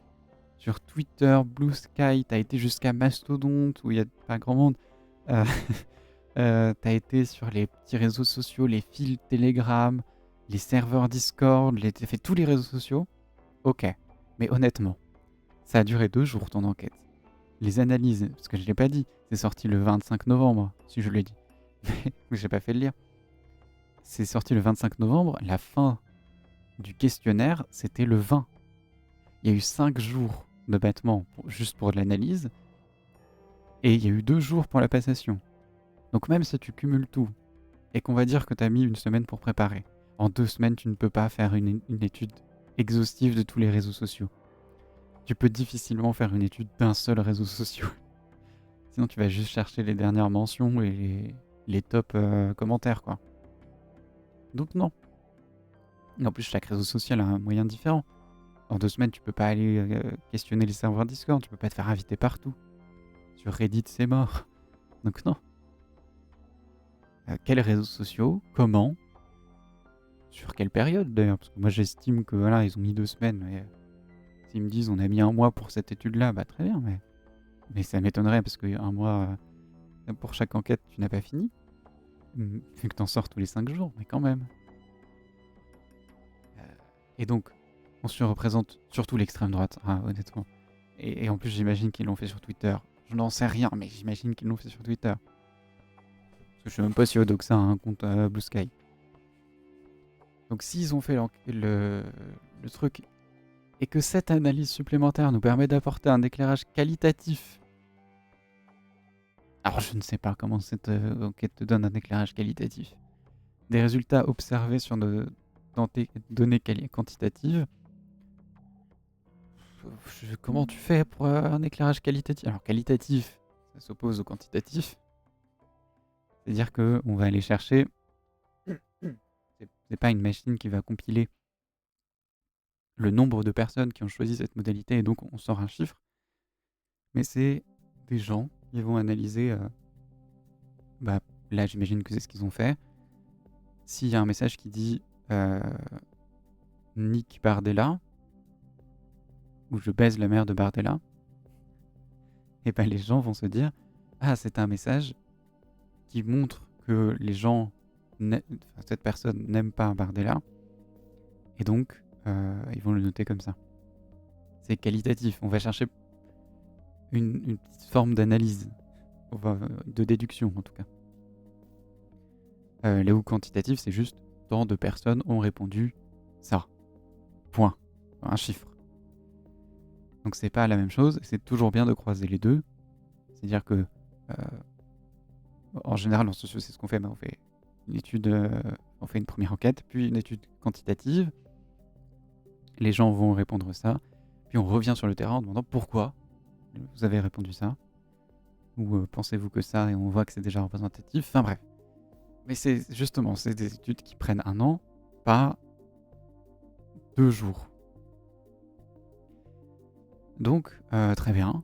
A: sur Twitter, Blue Sky, tu as été jusqu'à Mastodonte où il n'y a pas grand monde. T'as été sur les petits réseaux sociaux, les fils Telegram, les serveurs Discord, t'as fait tous les réseaux sociaux. Ok, mais honnêtement, ça a duré 2 jours ton enquête. Les analyses, parce que je l'ai pas dit, c'est sorti le 25 novembre, si je l'ai dit. Mais j'ai pas fait le lire. C'est sorti le 25 novembre, la fin du questionnaire, c'était le 20. Il y a eu 5 jours de battement juste pour de l'analyse, et il y a eu 2 jours pour la passation. Donc même si tu cumules tout, et qu'on va dire que tu as mis 1 semaine pour préparer, en 2 semaines, tu ne peux pas faire une étude exhaustive de tous les réseaux sociaux. Tu peux difficilement faire une étude d'un seul réseau social. Sinon, tu vas juste chercher les dernières mentions et les top commentaires, quoi. Donc non. Et en plus, chaque réseau social a un moyen différent. En 2 semaines, tu peux pas aller questionner les serveurs Discord, tu peux pas te faire inviter partout. Sur Reddit, c'est mort. Donc non. Quels réseaux sociaux? Comment? Sur quelle période d'ailleurs? Parce que moi j'estime que voilà, ils ont mis 2 semaines. Mais s'ils me disent on a mis 1 mois pour cette étude-là, bah très bien. Mais ça m'étonnerait parce que 1 mois pour chaque enquête, tu n'as pas fini. Vu que t'en sors tous les 5 jours, mais quand même. Et donc, on se représente surtout l'extrême droite, honnêtement. Et en plus, j'imagine qu'ils l'ont fait sur Twitter. Je n'en sais rien, mais j'imagine qu'ils l'ont fait sur Twitter. Parce que je sais même pas si Odo que ça a un compte Blue Sky. Donc s'ils ont fait le truc et que cette analyse supplémentaire nous permet d'apporter un éclairage qualitatif. Alors je ne sais pas comment cette enquête te donne un éclairage qualitatif. Des résultats observés sur dans tes données quantitatives. Comment tu fais pour un éclairage qualitatif? Alors qualitatif, ça s'oppose au quantitatif. C'est-à-dire qu'on va aller chercher... C'est pas une machine qui va compiler le nombre de personnes qui ont choisi cette modalité et donc on sort un chiffre. Mais c'est des gens qui vont analyser... là j'imagine que c'est ce qu'ils ont fait. S'il y a un message qui dit Nick Bardella, ou je baise la mère de Bardella, et les gens vont se dire c'est un message qui montre que les gens, cette personne n'aime pas Bardella, et donc ils vont le noter comme ça. C'est qualitatif, on va chercher une petite forme d'analyse, de déduction en tout cas. Là où quantitatif, c'est juste tant de personnes ont répondu ça. Point. Un chiffre. Donc c'est pas la même chose, c'est toujours bien de croiser les deux. C'est-à-dire que en général en socio c'est ce qu'on fait, on fait une étude, on fait une première enquête, puis une étude quantitative. Les gens vont répondre ça, puis on revient sur le terrain en demandant pourquoi vous avez répondu ça. ou pensez-vous que ça, et on voit que c'est déjà représentatif. Enfin bref. Mais c'est justement, c'est des études qui prennent 1 an, pas 2 jours. Donc, très bien.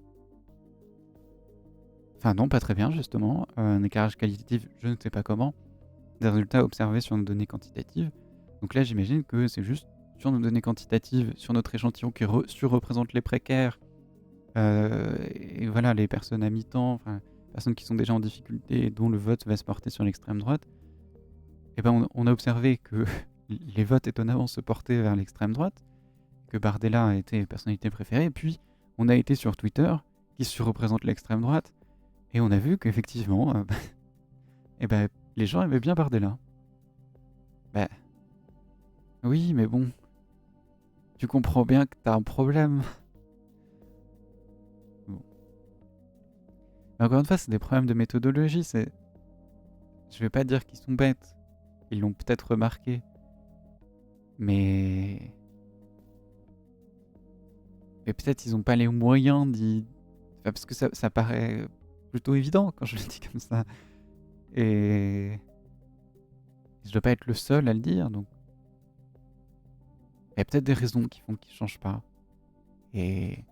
A: Enfin non, pas très bien justement. Un éclairage qualitatif, je ne sais pas comment. Des résultats observés sur nos données quantitatives. Donc là, j'imagine que c'est juste sur nos données quantitatives, sur notre échantillon qui surreprésente les précaires, et voilà, les personnes à mi-temps, enfin, personnes qui sont déjà en difficulté et dont le vote va se porter sur l'extrême droite. Et ben on a observé que les votes étonnamment se portaient vers l'extrême droite, que Bardella était personnalité préférée, et puis on a été sur Twitter, qui surreprésente l'extrême droite, et on a vu qu'effectivement, et ben, les gens aimaient bien Bardella. Bah, oui, mais bon, tu comprends bien que t'as un problème. Bon. Mais encore une fois, c'est des problèmes de méthodologie, je vais pas dire qu'ils sont bêtes, ils l'ont peut-être remarqué, mais peut-être ils ont pas les moyens d'y... Enfin, parce que ça paraît plutôt évident quand je le dis comme ça. Et je dois pas être le seul à le dire, donc il y a peut-être des raisons qui font qu'ils changent pas. Et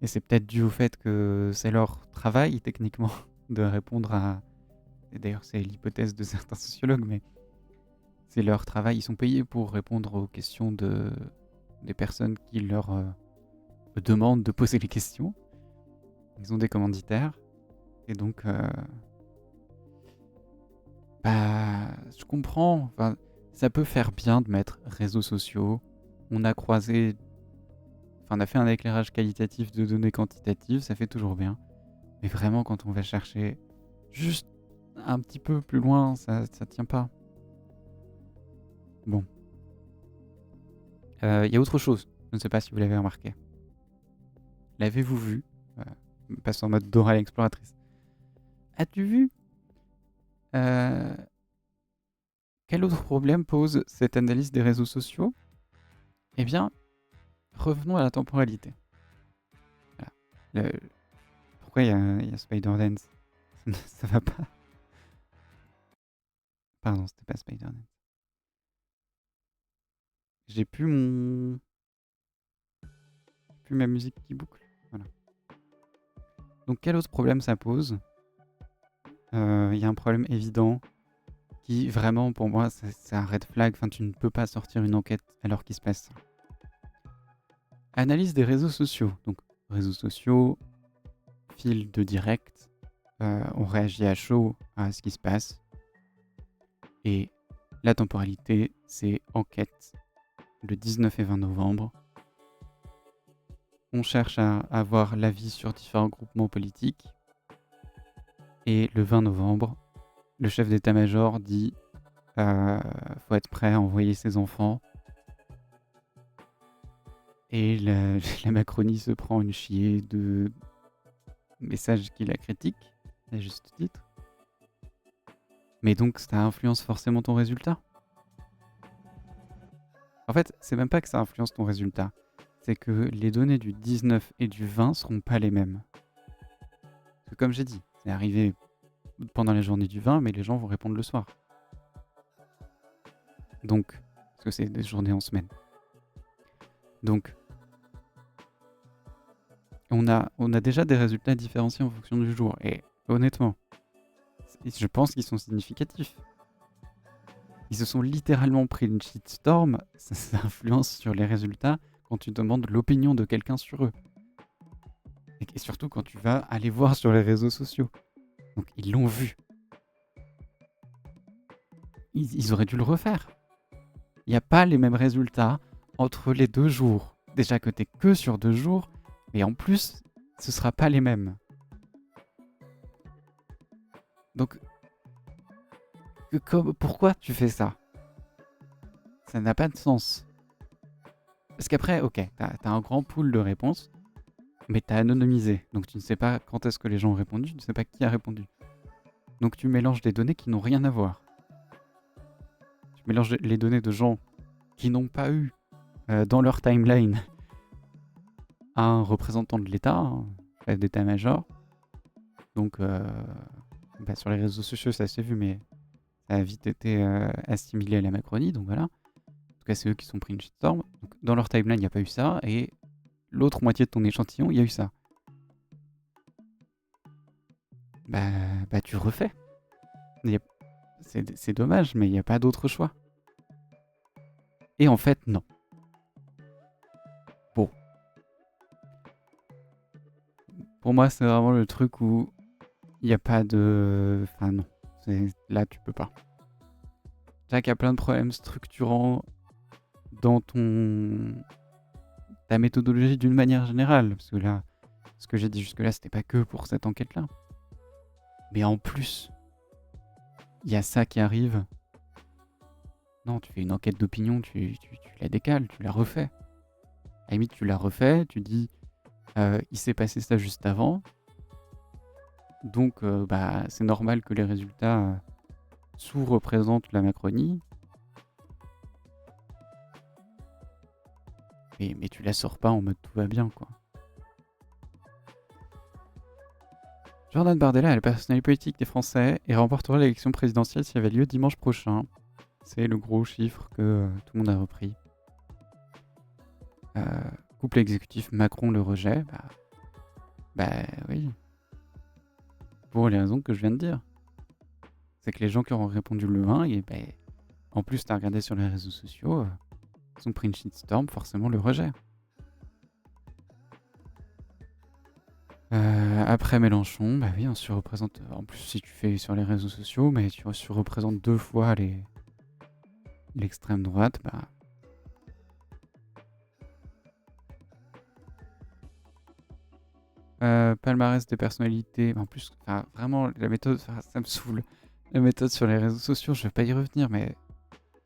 A: c'est peut-être dû au fait que c'est leur travail, techniquement, de répondre à... Et d'ailleurs, c'est l'hypothèse de certains sociologues, mais c'est leur travail. Ils sont payés pour répondre aux questions des personnes qui leur demandent de poser les questions. Ils ont des commanditaires. Et donc, je comprends. Enfin, ça peut faire bien de mettre réseaux sociaux. On a croisé... Enfin, on a fait un éclairage qualitatif de données quantitatives, ça fait toujours bien. Mais vraiment, quand on va chercher juste un petit peu plus loin, ça tient pas. Bon. Il y a autre chose. Je ne sais pas si vous l'avez remarqué. L'avez-vous vu? Passe en mode Dora l'exploratrice. As-tu vu quel autre problème pose cette analyse des réseaux sociaux? Eh bien, revenons à la temporalité. Voilà. Pourquoi il y a Spider-Dance? Ça va pas. Pardon, c'était pas Spider-Dance. J'ai plus ma musique qui boucle. Voilà. Donc quel autre problème ça pose? Il y a un problème évident qui vraiment pour moi c'est un red flag. Enfin, tu ne peux pas sortir une enquête alors qu'il se passe ça. Analyse des réseaux sociaux. Donc réseaux sociaux, fil de direct, on réagit à chaud à ce qui se passe. Et la temporalité, c'est enquête le 19 et 20 novembre. On cherche à avoir l'avis sur différents groupements politiques. Et le 20 novembre, le chef d'état-major dit faut être prêt à envoyer ses enfants. Et la Macronie se prend une chier de messages qui la critiquent, à juste titre. Mais donc ça influence forcément ton résultat. En fait, c'est même pas que ça influence ton résultat. C'est que les données du 19 et du 20 seront pas les mêmes. Parce que comme j'ai dit, c'est arrivé pendant les journées du 20, mais les gens vont répondre le soir. Donc, parce que c'est des journées en semaine. Donc, on a déjà des résultats différenciés en fonction du jour. Et honnêtement, je pense qu'ils sont significatifs. Ils se sont littéralement pris une shitstorm, ça influence sur les résultats quand tu demandes l'opinion de quelqu'un sur eux. Et surtout quand tu vas aller voir sur les réseaux sociaux. Donc ils l'ont vu. Ils auraient dû le refaire. Il n'y a pas les mêmes résultats entre les 2 jours. Déjà que t'es que sur 2 jours, mais en plus, ce sera pas les mêmes. Donc, pourquoi tu fais ça? Ça n'a pas de sens. Parce qu'après, ok, t'as un grand pool de réponses, mais t'as anonymisé. Donc tu ne sais pas quand est-ce que les gens ont répondu, tu ne sais pas qui a répondu. Donc tu mélanges des données qui n'ont rien à voir. Tu mélanges les données de gens qui n'ont pas eu dans leur timeline un représentant de l'État, un chef d'état-major, Donc, bah, sur les réseaux sociaux, ça s'est vu, mais ça a vite été assimilé à la Macronie. Donc voilà. En tout cas, c'est eux qui sont pris une shitstorm. Donc, dans leur timeline, il n'y a pas eu ça. Et l'autre moitié de ton échantillon, il y a eu ça. Bah tu refais. Il y a- C'est dommage, mais il n'y a pas d'autre choix. Et en fait, non. Bon. Pour moi, c'est vraiment le truc où il n'y a pas de... Enfin, non. Là, tu peux pas. Déjà qu'il y a plein de problèmes structurants dans ta méthodologie d'une manière générale. Parce que là, ce que j'ai dit jusque-là, c'était pas que pour cette enquête-là. Mais en plus, il y a ça qui arrive. Non, tu fais une enquête d'opinion, tu la décales, tu la refais. À la limite, tu la refais, tu dis il s'est passé ça juste avant. Donc, bah, c'est normal que les résultats sous-représentent la Macronie. Mais tu la sors pas en mode tout va bien, quoi. Jordan Bardella est la personnalité politique des Français et remportera l'élection présidentielle si elle avait lieu dimanche prochain. C'est le gros chiffre que tout le monde a repris. Couple exécutif Macron le rejet, bah oui. Pour les raisons que je viens de dire. C'est que les gens qui auront répondu le 1, et bah, en plus t'as regardé sur les réseaux sociaux, ils ont pris une shitstorm, forcément le rejet. Après Mélenchon, bah oui, on surreprésente. En plus, si tu fais sur les réseaux sociaux, mais tu surreprésentes 2 fois l'extrême droite, bah. Palmarès des personnalités. En plus, vraiment, la méthode, ça me saoule. La méthode sur les réseaux sociaux, je vais pas y revenir, mais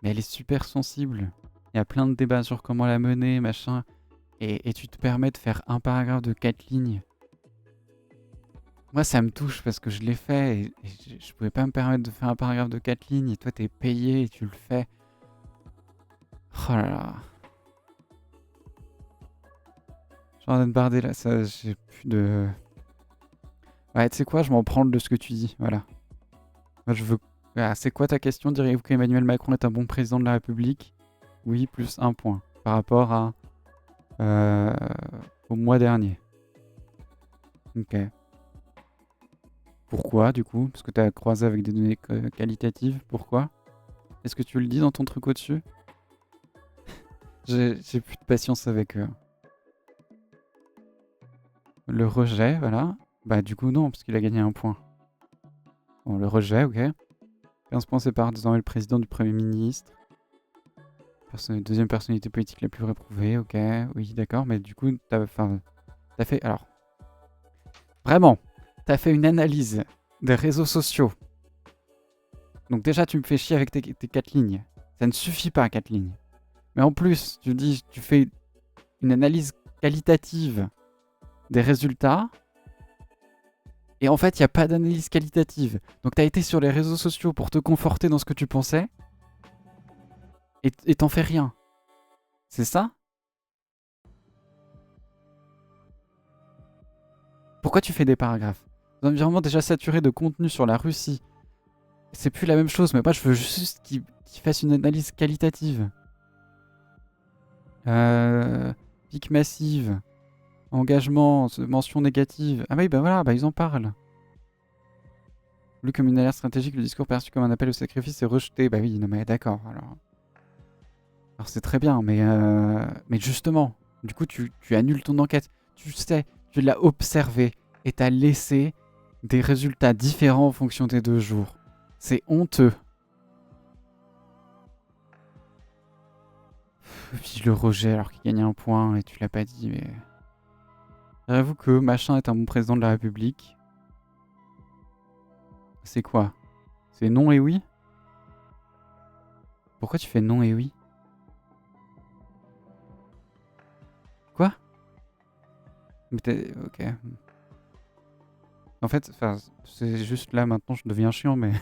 A: elle est super sensible. Il y a plein de débats sur comment la mener, machin. Et tu te permets de faire un paragraphe de 4 lignes. Moi, ça me touche parce que je l'ai fait et je pouvais pas me permettre de faire un paragraphe de 4 lignes et toi, t'es payé et tu le fais. Oh là là. Jordan Bardella, ça, j'ai plus de... Ouais, tu sais quoi, je m'en prends de ce que tu dis, voilà. Moi, je veux... Ah, c'est quoi ta question? Diriez-vous qu'Emmanuel Macron est un bon président de la République? Oui, plus 1 point. Par rapport à... au mois dernier. Ok. Pourquoi, du coup? Parce que t'as croisé avec des données qualitatives. Pourquoi? Est-ce que tu le dis dans ton truc au-dessus? J'ai plus de patience avec eux. Le rejet, voilà. Bah du coup non, parce qu'il a gagné 1 point. Bon, le rejet, ok. 15 points séparent désormais le président du Premier ministre. Deuxième personnalité politique la plus réprouvée, ok. Oui, d'accord, mais du coup, t'as fait... Alors, vraiment, t'as fait une analyse des réseaux sociaux. Donc déjà, tu me fais chier avec tes 4 lignes. Ça ne suffit pas, 4 lignes. Mais en plus, tu fais une analyse qualitative des résultats. Et en fait, il n'y a pas d'analyse qualitative. Donc, tu as été sur les réseaux sociaux pour te conforter dans ce que tu pensais. Et t'en fais rien. C'est ça? Pourquoi tu fais des paragraphes? Dans un environnement déjà saturé de contenu sur la Russie, c'est plus la même chose. Mais moi, je veux juste qu'il fasse une analyse qualitative. Pic massive. Engagement, mention négative. Ah oui, bah voilà, bah ils en parlent. Lu comme une alerte stratégique, le discours perçu comme un appel au sacrifice est rejeté. Bah oui, non mais d'accord, alors c'est très bien, mais justement, du coup tu annules ton enquête. Tu sais, tu l'as observé et t'as laissé des résultats différents en fonction des 2 jours. C'est honteux. Puis le rejet alors qu'il gagne 1 point et tu l'as pas dit, mais... J'avoue que machin est un bon président de la République. C'est quoi? C'est non et oui? Pourquoi tu fais non et oui? Quoi? Mais ok. En fait, c'est juste là maintenant je deviens chiant, mais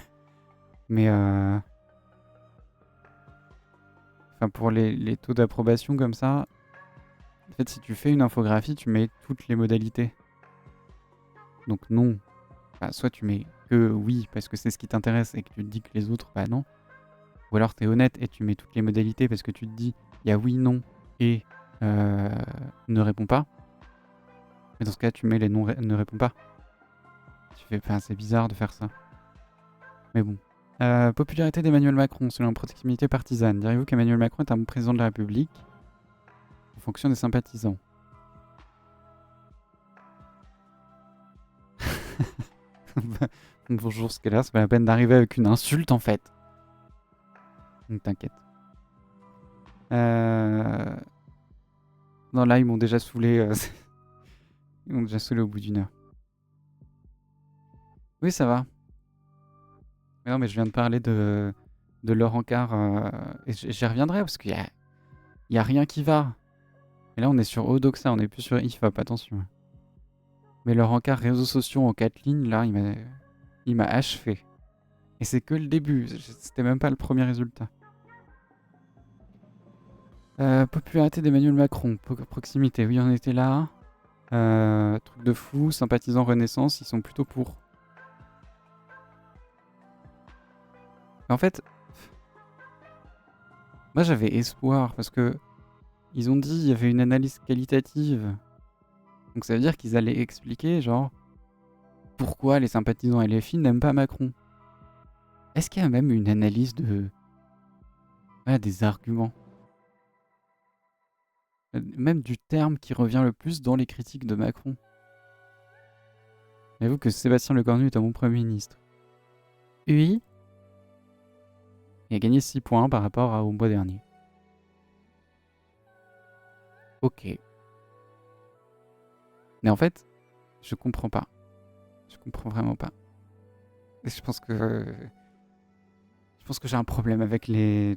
A: pour les taux d'approbation comme ça, en fait si tu fais une infographie, tu mets toutes les modalités. Donc non, Enfin, soit tu mets que oui parce que c'est ce qui t'intéresse et que tu te dis que les autres, bah non. Ou alors t'es honnête et tu mets toutes les modalités parce que tu te dis il y a oui, non et ne réponds pas. Mais dans ce cas, tu mets les ne réponds pas. Tu fais, enfin, c'est bizarre de faire ça. Mais bon. Popularité d'Emmanuel Macron selon proximité partisane. Diriez-vous qu'Emmanuel Macron est un bon président de la République en fonction des sympathisants? Bonjour Scalar, c'est pas la peine d'arriver avec une insulte en fait. Donc t'inquiète. Non, là ils m'ont déjà saoulé. Ils m'ont déjà saoulé au bout d'une heure. Oui, ça va. Mais non, mais je viens de parler de Laurent Carr. Et j'y reviendrai parce y a rien qui va. Et là, on est sur Odoxa, on est plus sur IFOP, attention. Mais Laurent Carr, réseaux sociaux en 4 lignes, là, il m'a achevé. Et c'est que le début, c'était même pas le premier résultat. Popularité d'Emmanuel Macron, proximité, oui, on était là. Truc de fou, sympathisants Renaissance, ils sont plutôt pour. En fait, moi j'avais espoir parce que ils ont dit il y avait une analyse qualitative. Donc ça veut dire qu'ils allaient expliquer, genre, pourquoi les sympathisants LFI n'aiment pas Macron. Est-ce qu'il y a même une analyse de. Ah, des arguments? Même du terme qui revient le plus dans les critiques de Macron. J'avoue que Sébastien Lecornu est un bon Premier ministre. Oui. Il a gagné 6 points par rapport au mois dernier. Ok. Mais en fait, je comprends pas. Je comprends vraiment pas. Et je pense que j'ai un problème avec les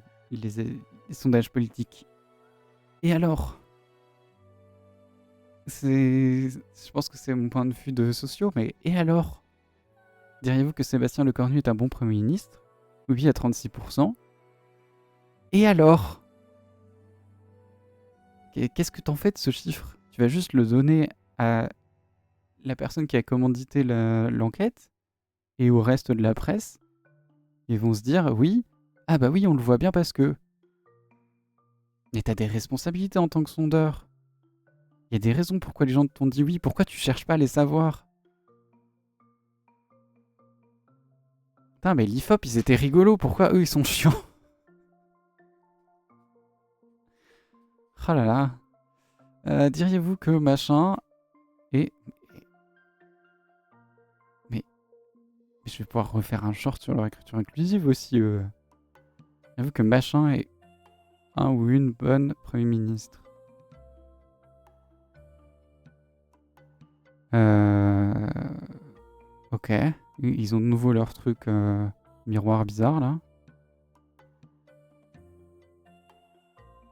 A: sondages politiques. Et alors? Je pense que c'est mon point de vue de sociaux, mais et alors? Diriez-vous que Sébastien Lecornu est un bon Premier ministre? Oui, à 36%. Et alors? Qu'est-ce que t'en fais de ce chiffre? Tu vas juste le donner à la personne qui a commandité l'enquête et au reste de la presse? Ils vont se dire, oui, ah bah oui, on le voit bien parce que... Mais t'as des responsabilités en tant que sondeur. Il y a des raisons pourquoi les gens t'ont dit oui, pourquoi tu cherches pas à les savoir? Putain, mais l'IFOP, ils étaient rigolos, pourquoi eux, ils sont chiants? Oh là là. Diriez-vous que machin est... Mais je vais pouvoir refaire un short sur leur écriture inclusive aussi. Diriez-vous que machin est un ou une bonne Premier ministre? Ok. Ils ont de nouveau leur truc miroir bizarre là.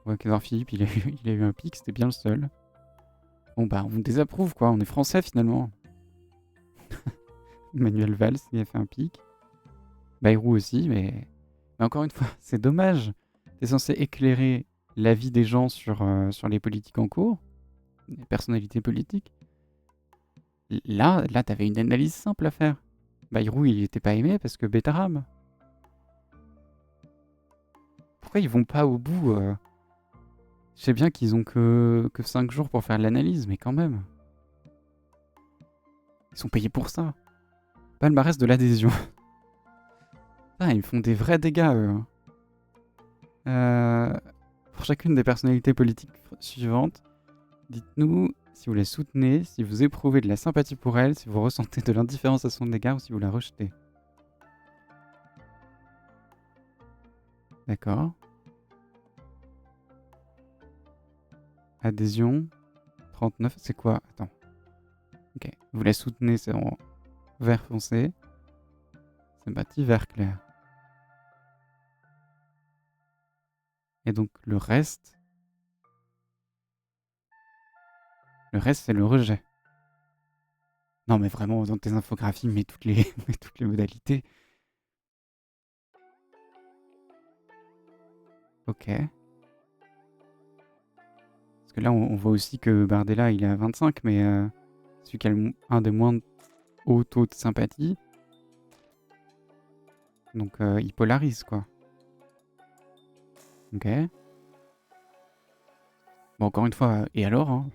A: Ouais, Kézar Philippe, il a eu un pic, c'était bien le seul. Bon bah, on désapprouve quoi, on est français finalement. Manuel Valls, il a fait un pic. Bayrou aussi, mais encore une fois, c'est dommage. T'es censé éclairer l'avis des gens sur les politiques en cours, les personnalités politiques. Là, t'avais une analyse simple à faire. Bayrou, il était pas aimé parce que Bétarame. Pourquoi ils vont pas au bout Je sais bien qu'ils ont que 5 jours pour faire l'analyse, mais quand même. Ils sont payés pour ça. Palmarès de l'adhésion. Ah, ils me font des vrais dégâts, eux. Pour chacune des personnalités politiques suivantes, dites-nous si vous les soutenez, si vous éprouvez de la sympathie pour elle, si vous ressentez de l'indifférence à son égard ou si vous la rejetez. D'accord. Adhésion. 39, c'est quoi? Attends. Ok. Vous la soutenez, c'est en vert foncé. Sympathie, vert clair. Et donc le reste, c'est le rejet. Non, mais vraiment, dans tes infographies, mets toutes les, mets toutes les modalités. Ok. Parce que là, on voit aussi que Bardella, il est à 25, mais celui qui a un des moins haut taux de sympathie. Donc il polarise, quoi. Ok. Bon, encore une fois, et alors, hein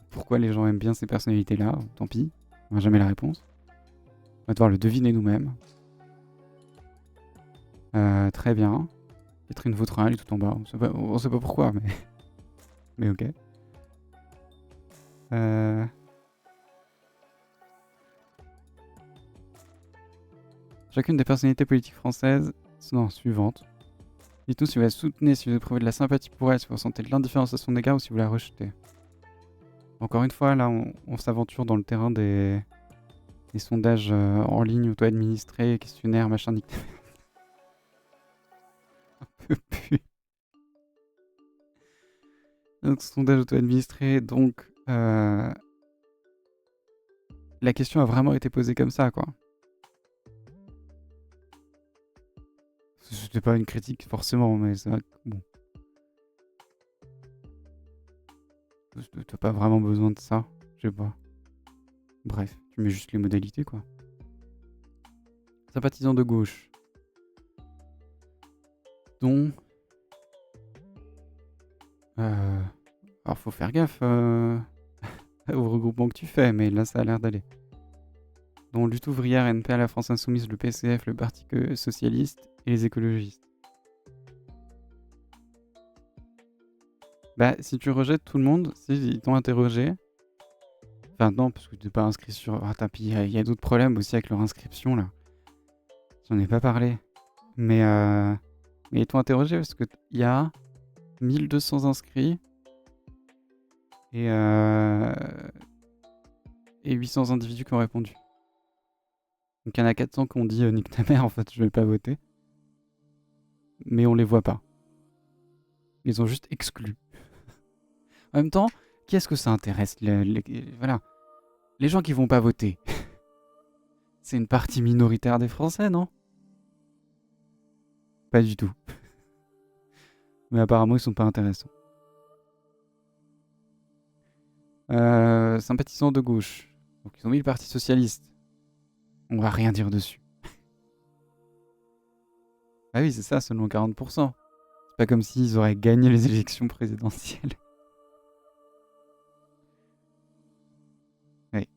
A: pourquoi les gens aiment bien ces personnalités-là? Tant pis, on n'a jamais la réponse. On va devoir le deviner nous-mêmes. Très bien. Catherine Vautrin, elle est tout en bas. On sait pas pourquoi, mais... mais ok. Chacune des personnalités politiques françaises... Non, suivante. Dites-nous si vous la soutenez, si vous éprouvez de la sympathie pour elle, si vous ressentez de l'indifférence à son égard ou si vous la rejetez. Encore une fois, là, on s'aventure dans le terrain des sondages en ligne, auto-administrés, questionnaires, machin, nique. Un peu plus. Donc, sondage auto-administré, donc... la question a vraiment été posée comme ça, quoi. C'était pas une critique, forcément, mais c'est vrai que... Bon. T'as pas vraiment besoin de ça, je sais pas. Bref, tu mets juste les modalités, quoi. Sympathisant de gauche. Dont... Alors, faut faire gaffe au regroupement que tu fais, mais là, ça a l'air d'aller. Dont Lutte ouvrière, NPA, la France Insoumise, le PCF, le Parti Socialiste et les écologistes. Bah, si tu rejettes tout le monde, si ils t'ont interrogé... Enfin, non, parce que t'es pas inscrit sur... Ah, puis il y a d'autres problèmes aussi avec leur inscription, là. J'en ai pas parlé. Mais ils t'ont interrogé parce qu'il y a 1200 inscrits et 800 individus qui ont répondu. Donc il y en a 400 qui ont dit nique ta mère, en fait, je vais pas voter. Mais on les voit pas. Ils ont juste exclu. En même temps, qui est-ce que ça intéresse voilà. Les gens qui vont pas voter. C'est une partie minoritaire des Français, non? Pas du tout. Mais apparemment, ils sont pas intéressants. Sympathisants de gauche. Donc ils ont mis le Parti Socialiste. On va rien dire dessus. Ah oui, c'est ça, seulement 40%. C'est pas comme s'ils auraient gagné les élections présidentielles. Oui.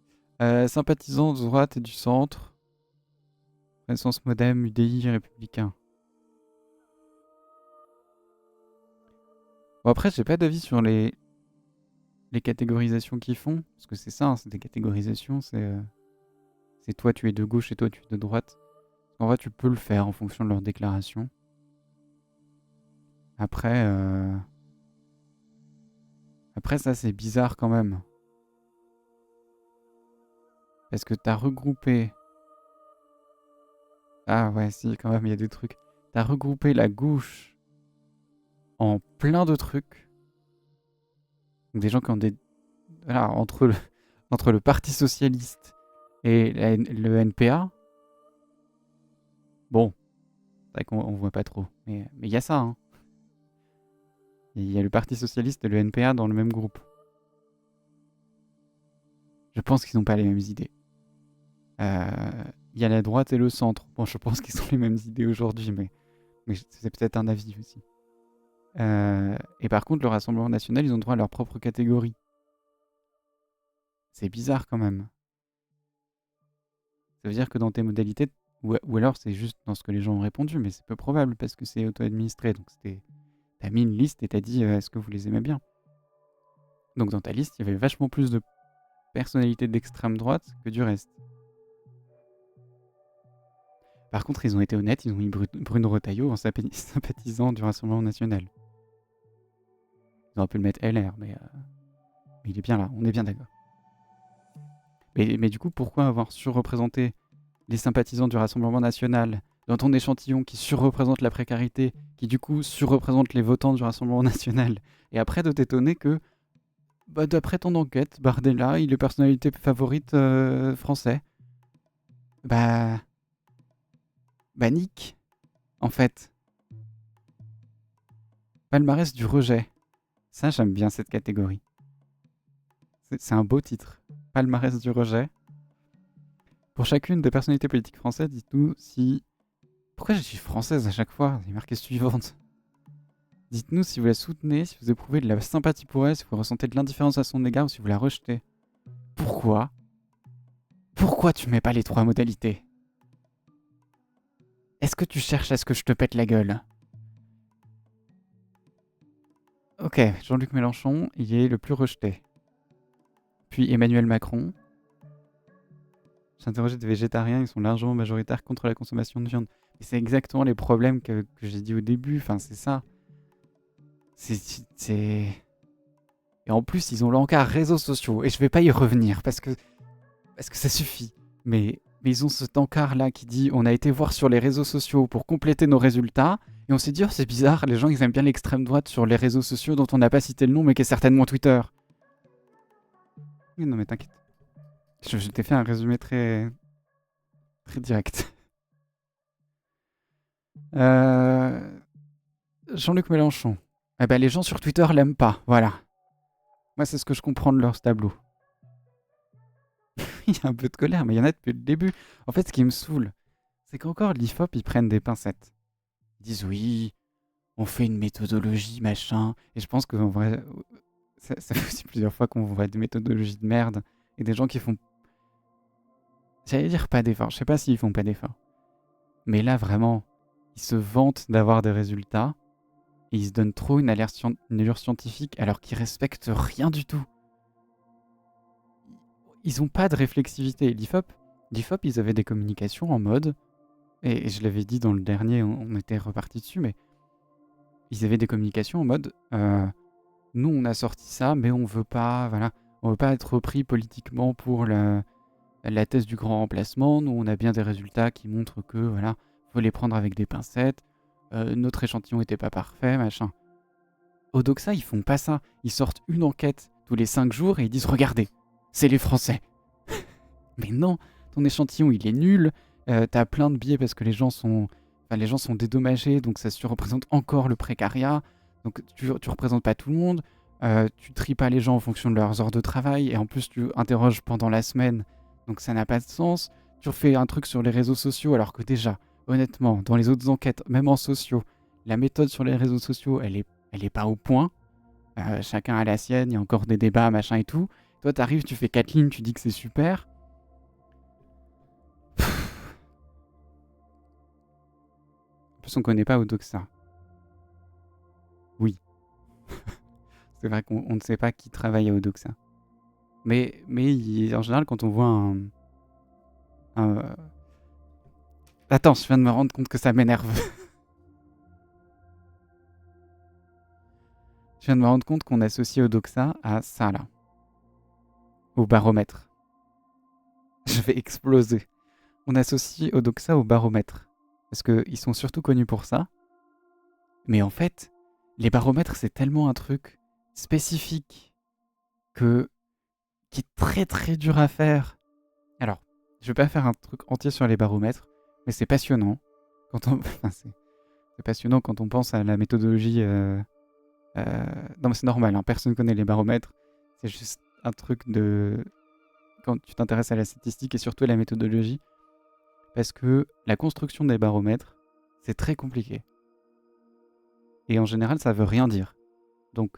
A: Sympathisants de droite et du centre. Renaissance Modem, UDI, Républicain. Bon, après, j'ai pas d'avis sur les catégorisations qu'ils font. Parce que c'est ça, hein, c'est des catégorisations. C'est toi, tu es de gauche et toi, tu es de droite. En vrai, tu peux le faire en fonction de leur déclaration. Après, ça, c'est bizarre quand même. Parce que t'as regroupé... Ah ouais, si, quand même, il y a des trucs. T'as regroupé la gauche en plein de trucs. Donc des gens qui ont des... Voilà, entre le Parti Socialiste et le NPA. Bon, c'est vrai qu'on voit pas trop. Mais il y a ça, hein. Il y a le Parti Socialiste et le NPA dans le même groupe. Je pense qu'ils n'ont pas les mêmes idées. Il y a la droite et le centre. Bon, je pense qu'ils ont les mêmes idées aujourd'hui, mais c'est peut-être un avis aussi. Et par contre, le Rassemblement National, ils ont droit à leur propre catégorie. C'est bizarre quand même. Ça veut dire que dans tes modalités, ou alors c'est juste dans ce que les gens ont répondu, mais c'est peu probable parce que c'est auto-administré. Donc t'as mis une liste et t'as dit est-ce que vous les aimez bien. Donc dans ta liste, il y avait vachement plus de personnalités d'extrême droite que du reste. Par contre, ils ont été honnêtes, ils ont mis Bruno Retailleau en sympathisant du Rassemblement National. Ils auraient pu le mettre LR, mais il est bien là, on est bien d'accord. Mais du coup, pourquoi avoir surreprésenté les sympathisants du Rassemblement National dans ton échantillon qui surreprésente la précarité, qui du coup surreprésente les votants du Rassemblement National, et après de t'étonner que, d'après ton enquête, Bardella, il est personnalité favorite français. Nick, en fait. Palmarès du rejet. Ça, j'aime bien cette catégorie. C'est un beau titre. Palmarès du rejet. Pour chacune des personnalités politiques françaises, dites-nous si... Pourquoi je dis française à chaque fois? Il est marqué suivante. Dites-nous si vous la soutenez, si vous éprouvez de la sympathie pour elle, si vous ressentez de l'indifférence à son égard ou si vous la rejetez. Pourquoi? Pourquoi tu mets pas les 3 modalités? Est-ce que tu cherches à ce que je te pète la gueule? Ok, Jean-Luc Mélenchon, il est le plus rejeté. Puis Emmanuel Macron. J'interrogeais des végétariens, ils sont largement majoritaires contre la consommation de viande. Et c'est exactement les problèmes que j'ai dit au début, enfin c'est ça. C'est... Et en plus, ils ont l'encart réseaux sociaux, et je vais pas y revenir, parce que ça suffit. Mais ils ont cet encart-là qui dit on a été voir sur les réseaux sociaux pour compléter nos résultats, et on s'est dit oh, c'est bizarre, les gens ils aiment bien l'extrême droite sur les réseaux sociaux dont on n'a pas cité le nom, mais qui est certainement Twitter. Oui, non mais t'inquiète. Je t'ai fait un résumé très direct. Jean-Luc Mélenchon. Eh ben, les gens sur Twitter l'aiment pas, voilà. Moi, c'est ce que je comprends de leur tableau. Il y a un peu de colère, mais il y en a depuis le début. En fait, ce qui me saoule, c'est qu'encore l'IFOP, ils prennent des pincettes. Ils disent oui, on fait une méthodologie, machin. Et je pense qu'en vrai, ça fait aussi plusieurs fois qu'on voit des méthodologies de merde et des gens qui font... J'allais dire pas d'efforts, je sais pas s'ils font pas d'efforts. Mais là, vraiment, ils se vantent d'avoir des résultats et ils se donnent trop une allure scientifique alors qu'ils respectent rien du tout. Ils ont pas de réflexivité. L'IFOP, ils avaient des communications en mode, et je l'avais dit dans le dernier, on était reparti dessus, mais ils avaient des communications en mode, nous on a sorti ça, mais on veut pas, voilà, on veut pas être repris politiquement pour la thèse du grand remplacement. Nous on a bien des résultats qui montrent que, voilà, faut les prendre avec des pincettes. Notre échantillon était pas parfait, machin. Au Doxa, ils font pas ça. Ils sortent une enquête tous les 5 jours et ils disent regardez, c'est les Français. Mais non, ton échantillon il est nul. T'as plein de biais parce que les gens sont dédommagés, donc ça surreprésente encore le précariat. Donc tu représentes pas tout le monde. Tu tries pas les gens en fonction de leurs heures de travail et en plus tu interroges pendant la semaine, donc ça n'a pas de sens. Tu refais un truc sur les réseaux sociaux alors que déjà, honnêtement, dans les autres enquêtes, même en sociaux, la méthode sur les réseaux sociaux, elle est pas au point. Chacun a la sienne, il y a encore des débats, machin et tout. Toi, t'arrives, tu fais 4 lignes, tu dis que c'est super. En plus, on connaît pas Odoxa. Oui. C'est vrai qu'on ne sait pas qui travaille à Odoxa. Mais en général, quand on voit un... Attends, je viens de me rendre compte que ça m'énerve. Je viens de me rendre compte qu'on associe Odoxa à ça, là. Au baromètre. Je vais exploser. On associe Odoxa au baromètre. Parce qu'ils sont surtout connus pour ça. Mais en fait, les baromètres, c'est tellement un truc spécifique qui est très très dur à faire. Alors, je vais pas faire un truc entier sur les baromètres, mais c'est passionnant. C'est passionnant quand on pense à la méthodologie. Non, mais c'est normal, hein, personne connaît les baromètres. C'est juste un truc de... Quand tu t'intéresses à la statistique et surtout à la méthodologie, parce que la construction des baromètres, c'est très compliqué. Et en général, ça veut rien dire. Donc,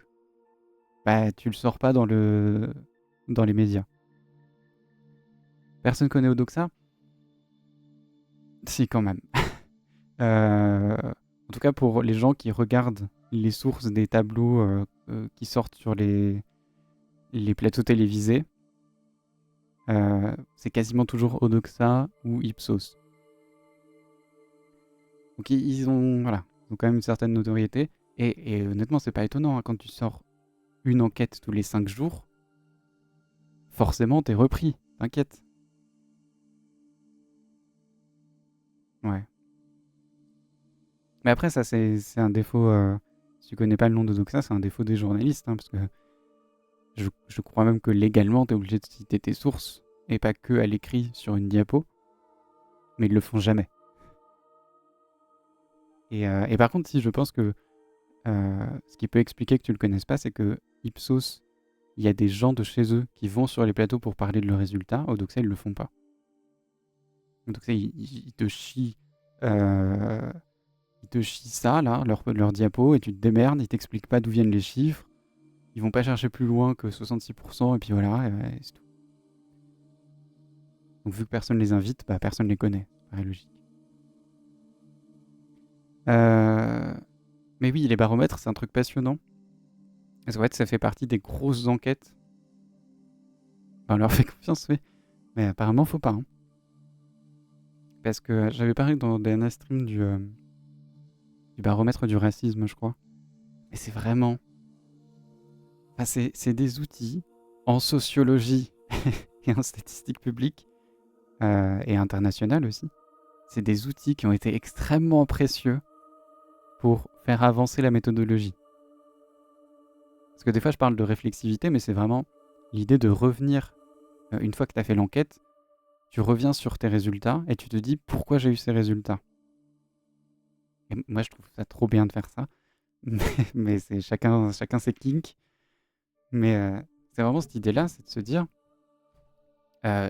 A: tu le sors pas dans les médias. Personne connaît Odoxa? Si, quand même. En tout cas, pour les gens qui regardent les sources des tableaux qui sortent sur les plateaux télévisés, c'est quasiment toujours Odoxa ou Ipsos. Donc ils ont quand même une certaine notoriété. Et honnêtement, c'est pas étonnant, hein, quand tu sors une enquête tous les 5 jours, forcément t'es repris, t'inquiète. Ouais. Mais après, ça c'est un défaut, si tu connais pas le nom d'Odoxa, c'est un défaut des journalistes, hein, parce que je crois même que légalement t'es obligé de citer tes sources, et pas que à l'écrit sur une diapo, mais ils le font jamais. Et par contre, si je pense que ce qui peut expliquer que tu le connaisses pas, c'est que Ipsos, il y a des gens de chez eux qui vont sur les plateaux pour parler de leurs résultats. Odoxa, ils le font pas. Donc ils te chient, euh, ils te chient ça, là, leur diapo, et tu te démerdes, ils t'expliquent pas d'où viennent les chiffres, ils vont pas chercher plus loin que 66%, et puis voilà, et c'est tout. Donc vu que personne les invite, bah personne les connaît, ça paraît logique. Mais oui, les baromètres, c'est un truc passionnant. Parce qu'en fait, ça fait partie des grosses enquêtes. Enfin, on leur fait confiance, oui. Mais apparemment, faut pas. Hein. Parce que j'avais parlé dans le dernier stream du baromètre du racisme, je crois. Et c'est vraiment... Enfin, c'est des outils en sociologie et en statistique publique et internationale aussi. C'est des outils qui ont été extrêmement précieux pour faire avancer la méthodologie. Parce que des fois, je parle de réflexivité, mais c'est vraiment l'idée de revenir, une fois que tu as fait l'enquête, tu reviens sur tes résultats et tu te dis pourquoi j'ai eu ces résultats. Et moi, je trouve ça trop bien de faire ça. Mais c'est chacun ses kinks. Mais c'est vraiment cette idée-là, c'est de se dire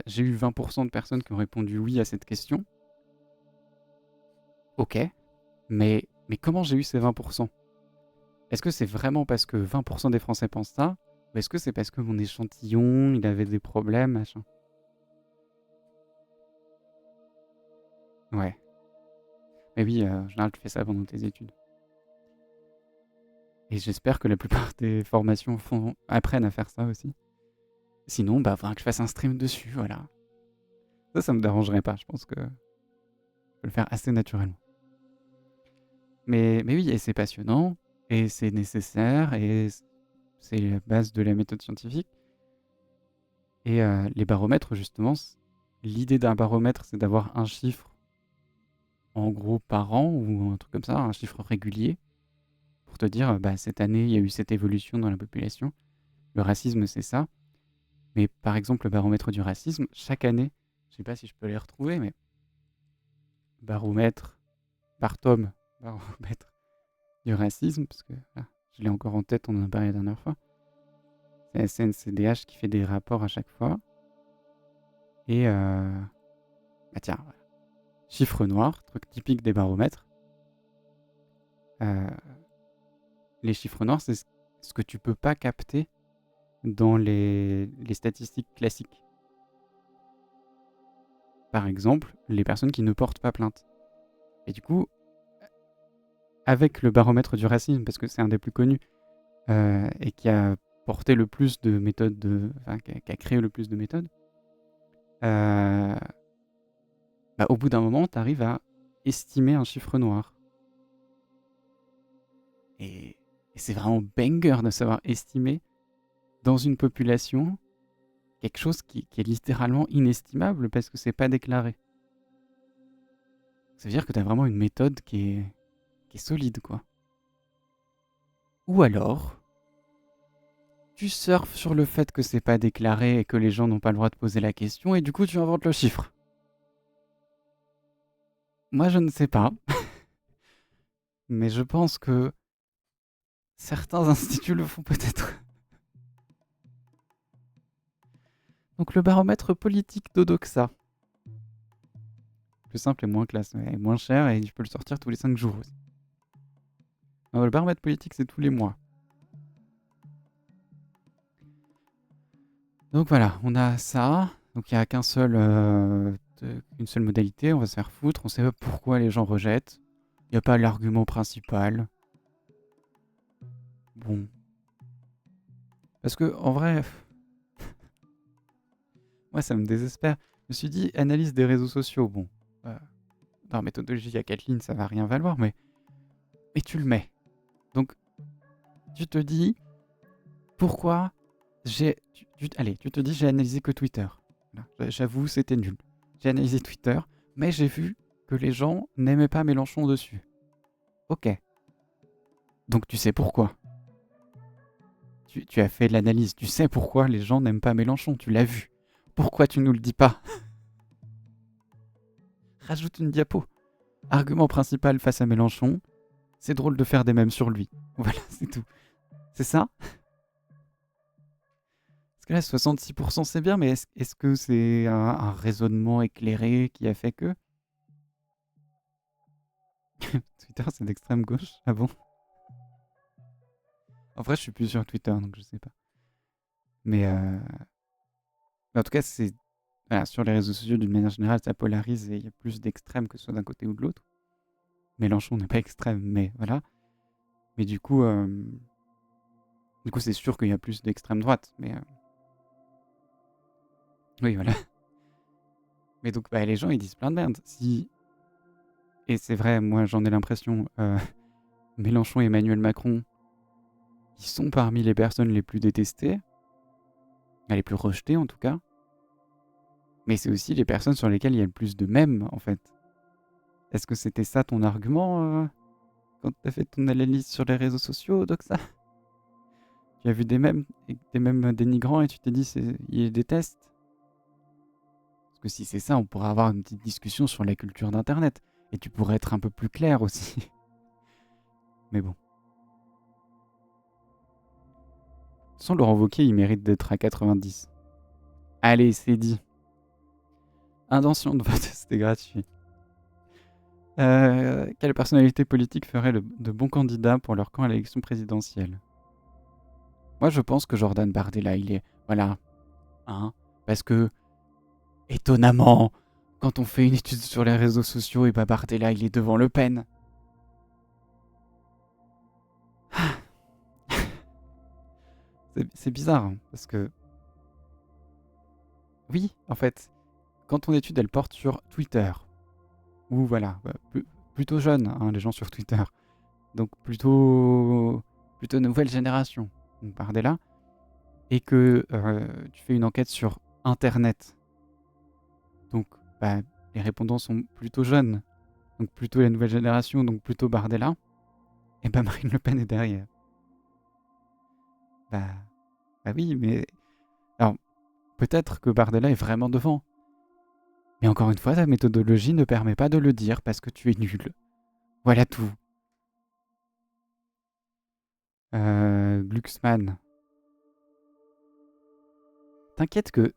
A: j'ai eu 20% de personnes qui ont répondu oui à cette question. Ok, mais comment j'ai eu ces 20%? Est-ce que c'est vraiment parce que 20% des Français pensent ça? Ou est-ce que c'est parce que mon échantillon, il avait des problèmes, machin? Ouais. Mais oui, en général, tu fais ça pendant tes études. Et j'espère que la plupart des formations apprennent à faire ça aussi. Sinon, bah, faudra que je fasse un stream dessus, voilà. Ça me dérangerait pas, je pense que je peux le faire assez naturellement. Mais oui, et c'est passionnant, et c'est nécessaire, et c'est la base de la méthode scientifique. Et les baromètres, justement, l'idée d'un baromètre, c'est d'avoir un chiffre, en gros, par an, ou un truc comme ça, un chiffre régulier, pour te dire, bah, cette année, il y a eu cette évolution dans la population. Le racisme, c'est ça. Mais par exemple, le baromètre du racisme, chaque année, je sais pas si je peux les retrouver, mais baromètre par tome, baromètre du racisme, parce que je l'ai encore en tête, on en a parlé la dernière fois. C'est SNCDH qui fait des rapports à chaque fois. Et bah tiens, voilà. Chiffre noir, truc typique des baromètres. Les chiffres noirs, c'est ce que tu peux pas capter dans les statistiques classiques. Par exemple, les personnes qui ne portent pas plainte. Et du coup, avec le baromètre du racisme, parce que c'est un des plus connus, et qui a porté le plus de méthodes, enfin, qui a créé le plus de méthodes, bah, au bout d'un moment, tu arrives à estimer un chiffre noir. Et c'est vraiment banger de savoir estimer dans une population quelque chose qui est littéralement inestimable parce que c'est pas déclaré. Ça veut dire que tu as vraiment une méthode qui est solide, quoi. Ou alors, tu surfes sur le fait que c'est pas déclaré et que les gens n'ont pas le droit de poser la question et du coup tu inventes le chiffre. Moi je ne sais pas, mais je pense que certains instituts le font peut-être. Donc le baromètre politique d'Odoxa. Plus simple et moins classe, et moins cher et je peux le sortir tous les 5 jours aussi. Alors, le baromètre politique c'est tous les mois. Donc voilà, on a ça. Donc il n'y a qu'une seule modalité, on va se faire foutre, on sait pas pourquoi les gens rejettent. Il n'y a pas l'argument principal. Bon. Parce que en vrai, moi ça me désespère. Je me suis dit, analyse des réseaux sociaux. Bon, dans la méthodologie à 4 lignes, ça va rien valoir, mais tu le mets. Donc tu te dis, pourquoi allez, tu te dis, j'ai analysé que Twitter. Voilà. J'avoue, c'était nul. J'ai analysé Twitter, mais j'ai vu que les gens n'aimaient pas Mélenchon dessus. Ok. Donc tu sais pourquoi. Tu as fait l'analyse, tu sais pourquoi les gens n'aiment pas Mélenchon, tu l'as vu. Pourquoi tu nous le dis pas? Rajoute une diapo. Argument principal face à Mélenchon, c'est drôle de faire des mèmes sur lui. Voilà, c'est tout. C'est ça? Parce que là, 66% c'est bien, mais est-ce que c'est un raisonnement éclairé qui a fait que Twitter, c'est d'extrême gauche? Ah bon? En vrai, je suis plus sur Twitter, donc je sais pas. Mais en tout cas, c'est voilà, sur les réseaux sociaux, d'une manière générale, ça polarise et il y a plus d'extrêmes que ce soit d'un côté ou de l'autre. Mélenchon n'est pas extrême, mais voilà. Mais du coup, c'est sûr qu'il y a plus d'extrême droite. Mais oui, voilà. Mais donc, les gens, ils disent plein de merde. Si... Et c'est vrai, moi, j'en ai l'impression, Mélenchon et Emmanuel Macron, ils sont parmi les personnes les plus détestées, les plus rejetées en tout cas. Mais c'est aussi les personnes sur lesquelles il y a le plus de mèmes, en fait. Est-ce que c'était ça ton argument quand t'as fait ton analyse sur les réseaux sociaux, Doxa? Tu as vu des mèmes dénigrants et tu t'es dit ils les détestent? Parce que si c'est ça, on pourrait avoir une petite discussion sur la culture d'Internet. Et tu pourrais être un peu plus clair aussi. Mais bon. Sans Laurent Wauquiez, il mérite d'être à 90. Allez, c'est dit. Intention de vote, c'était gratuit. Quelle personnalité politique ferait de bons candidats pour leur camp à l'élection présidentielle? Moi, je pense que Jordan Bardella, il est... Voilà. Hein, parce que, étonnamment, quand on fait une étude sur les réseaux sociaux, et Bardella, il est devant Le Pen. C'est bizarre, hein, parce que... Oui, en fait, quand ton étude, elle porte sur Twitter, ou voilà, plutôt jeune, hein, les gens sur Twitter, donc plutôt nouvelle génération, donc Bardella, et que tu fais une enquête sur Internet, donc les répondants sont plutôt jeunes, donc plutôt la nouvelle génération, donc plutôt Bardella, et Marine Le Pen est derrière. Bah oui, mais... Alors, peut-être que Bardella est vraiment devant. Mais encore une fois, ta méthodologie ne permet pas de le dire parce que tu es nul. Voilà tout. Glucksmann. T'inquiète que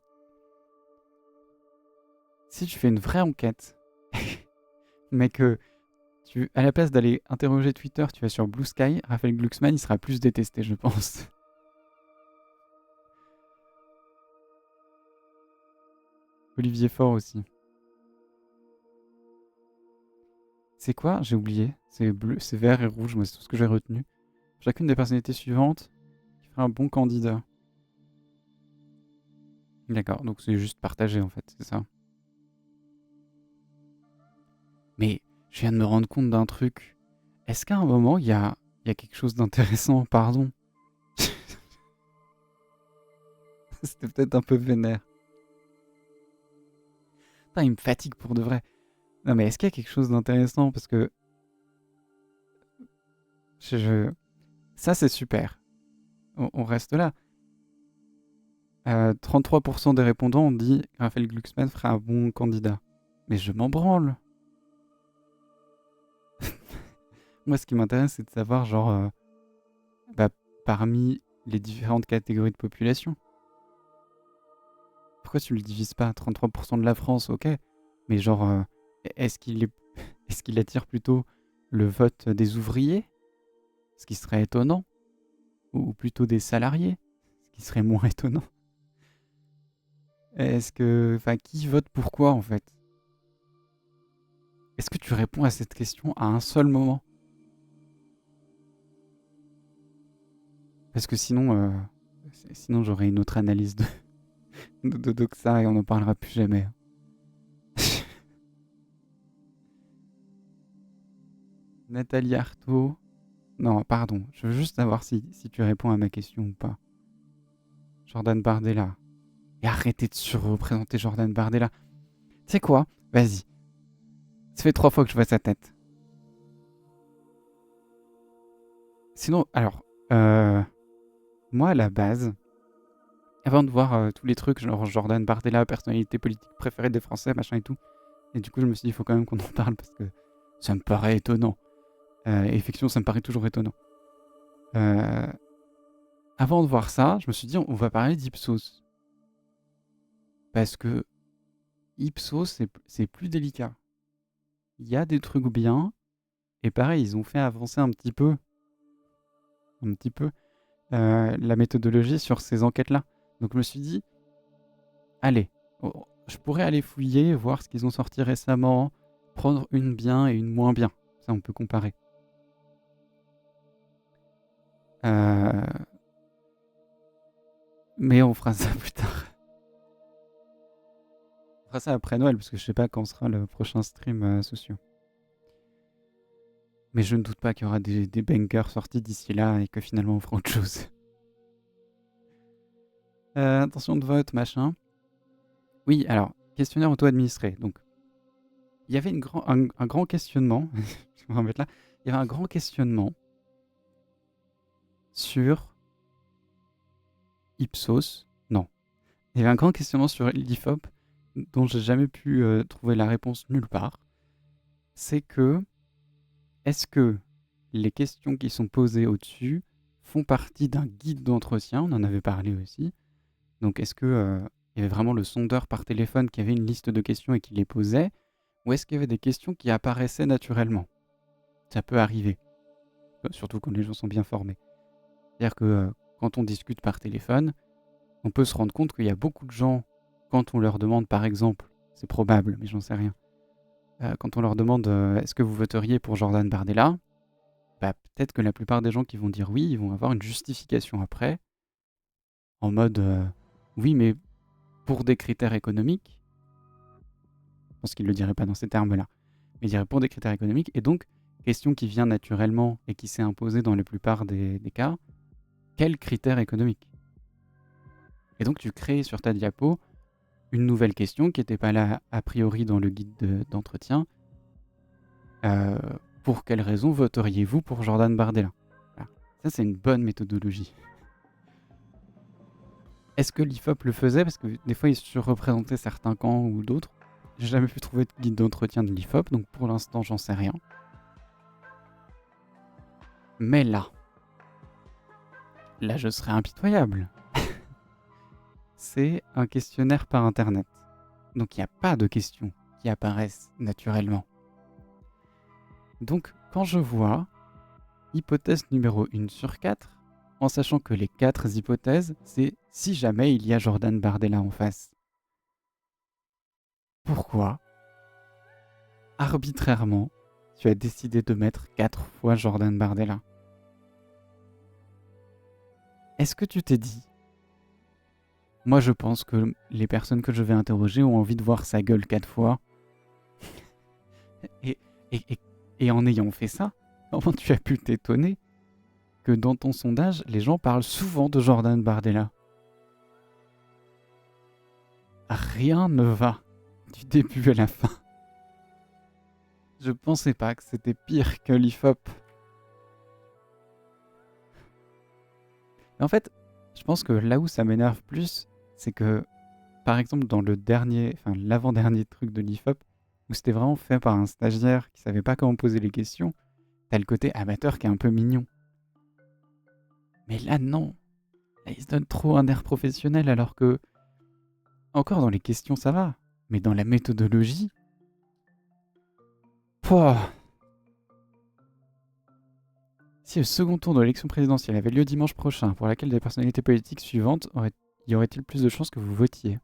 A: si tu fais une vraie enquête, mais que à la place d'aller interroger Twitter, tu vas sur Blue Sky, Raphaël Glucksmann, il sera plus détesté, je pense. Olivier Faure aussi. C'est quoi? J'ai oublié. C'est bleu, c'est vert et rouge, moi c'est tout ce que j'ai retenu. Chacune des personnalités suivantes qui fera un bon candidat. D'accord, donc c'est juste partagé en fait, c'est ça. Mais je viens de me rendre compte d'un truc. Est-ce qu'à un moment, il y a quelque chose d'intéressant? Pardon. C'était peut-être un peu vénère. Putain, il me fatigue pour de vrai. Non, mais est-ce qu'il y a quelque chose d'intéressant? Parce que... Ça, c'est super. On reste là. 33% des répondants ont dit que Raphaël Glucksmann ferait un bon candidat. Mais je m'en branle. Moi, ce qui m'intéresse, c'est de savoir, genre... parmi les différentes catégories de population. Pourquoi tu le divises pas? 33% de la France, ok. Mais genre, est-ce qu'il attire plutôt le vote des ouvriers? Ce qui serait étonnant. Ou plutôt des salariés? Ce qui serait moins étonnant. Qui vote pourquoi en fait? Est-ce que tu réponds à cette question à un seul moment? Parce que sinon j'aurais une autre analyse de Doxa et on n'en parlera plus jamais. Nathalie Arthaud. Non, pardon, je veux juste savoir si tu réponds à ma question ou pas. Jordan Bardella. Et arrêtez de surreprésenter Jordan Bardella. Tu sais quoi? Vas-y. Ça fait 3 fois que je vois sa tête. Sinon, alors, moi à la base, avant de voir tous les trucs, genre Jordan Bardella, personnalité politique préférée des Français, machin et tout, et du coup je me suis dit, il faut quand même qu'on en parle parce que ça me paraît étonnant. Et effectivement, ça me paraît toujours étonnant. avant de voir ça, je me suis dit, on va parler d'Ipsos. Parce que Ipsos, c'est plus délicat. Il y a des trucs bien, et pareil, ils ont fait avancer un petit peu la méthodologie sur ces enquêtes-là. Donc je me suis dit, allez, je pourrais aller fouiller, voir ce qu'ils ont sorti récemment, prendre une bien et une moins bien. Ça, on peut comparer. Mais on fera ça plus tard. On fera ça après Noël, parce que je sais pas quand sera le prochain stream sociaux. Mais je ne doute pas qu'il y aura des bangers sortis d'ici là et que finalement on fera autre chose. Intention de vote, machin. Oui, alors, questionnaire auto-administré. Donc, il y avait un grand questionnement. Je vais me remettre là. Il y avait un grand questionnement sur Ipsos. Non. Il y avait un grand questionnement sur l'IFOP dont j'ai jamais pu trouver la réponse nulle part. C'est que, est-ce que les questions qui sont posées au-dessus font partie d'un guide d'entretien? On en avait parlé aussi. Donc, est-ce que il y avait vraiment le sondeur par téléphone qui avait une liste de questions et qui les posait? Ou est-ce qu'il y avait des questions qui apparaissaient naturellement? Ça peut arriver, surtout quand les gens sont bien formés. C'est-à-dire que quand on discute par téléphone, on peut se rendre compte qu'il y a beaucoup de gens, quand on leur demande par exemple, c'est probable, mais j'en sais rien, quand on leur demande est-ce que vous voteriez pour Jordan Bardella, bah, peut-être que la plupart des gens qui vont dire oui, ils vont avoir une justification après, en mode oui, mais pour des critères économiques. Je pense qu'il ne le dirait pas dans ces termes-là, mais il dirait pour des critères économiques, et donc, question qui vient naturellement et qui s'est imposée dans la plupart des cas, quels critères économiques? Et donc tu crées sur ta diapo une nouvelle question qui n'était pas là a priori dans le guide d'entretien. Pour quelles raisons voteriez-vous pour Jordan Bardella? Voilà. Ça, c'est une bonne méthodologie. Est-ce que l'IFOP le faisait? Parce que des fois, il surreprésentait certains camps ou d'autres. J'ai jamais pu trouver de guide d'entretien de l'IFOP, donc pour l'instant, j'en sais rien. Mais là, je serais impitoyable. C'est un questionnaire par Internet. Donc il n'y a pas de questions qui apparaissent naturellement. Donc quand je vois hypothèse numéro 1 sur 4, en sachant que les 4 hypothèses, c'est si jamais il y a Jordan Bardella en face. Pourquoi, arbitrairement, tu as décidé de mettre 4 fois Jordan Bardella? Est-ce que tu t'es dit, moi je pense que les personnes que je vais interroger ont envie de voir sa gueule 4 fois, et en ayant fait ça, comment tu as pu t'étonner que dans ton sondage, les gens parlent souvent de Jordan Bardella? Rien ne va du début à la fin. Je pensais pas que c'était pire que l'IFOP. Mais en fait, je pense que là où ça m'énerve plus, c'est que, par exemple, dans l'avant-dernier truc de l'IFOP, où c'était vraiment fait par un stagiaire qui savait pas comment poser les questions, t'as le côté amateur qui est un peu mignon. Mais là, non. Là, il se donne trop un air professionnel alors que, encore dans les questions, ça va. Mais dans la méthodologie, pouah. Si le second tour de l'élection présidentielle avait lieu dimanche prochain, pour laquelle des personnalités politiques suivantes y aurait-il plus de chances que vous votiez?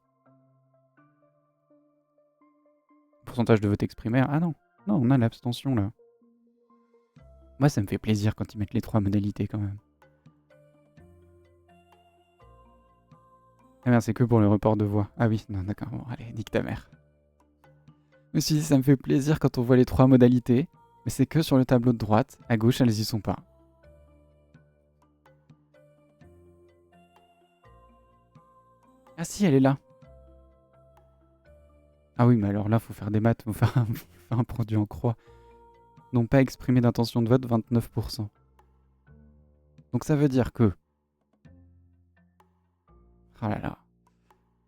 A: Pourcentage de vote exprimé? Ah non, on a l'abstention là. Moi, ça me fait plaisir quand ils mettent les 3 modalités quand même. Ah merde, c'est que pour le report de voix. Ah oui, non, d'accord, bon, allez, nique ta mère. Je me suis dit, ça me fait plaisir quand on voit les 3 modalités, mais c'est que sur le tableau de droite. À gauche, elles y sont pas. Ah si, elle est là. Ah oui, mais alors là, faut faire des maths, faut faire un produit en croix. N'ont pas exprimé d'intention de vote, 29%. Donc ça veut dire que... Oh là là.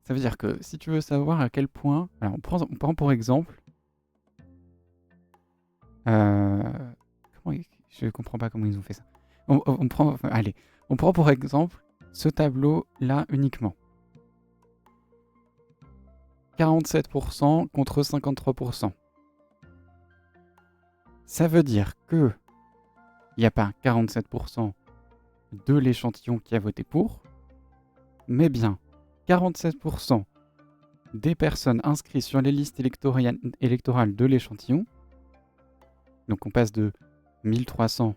A: Ça veut dire que si tu veux savoir à quel point... Alors on prend pour exemple... Je comprends pas comment ils ont fait ça. On prend pour exemple ce tableau-là uniquement. 47% contre 53%. Ça veut dire que il n'y a pas 47% de l'échantillon qui a voté pour, mais bien 47% des personnes inscrites sur les listes électorales de l'échantillon. Donc on passe de 1300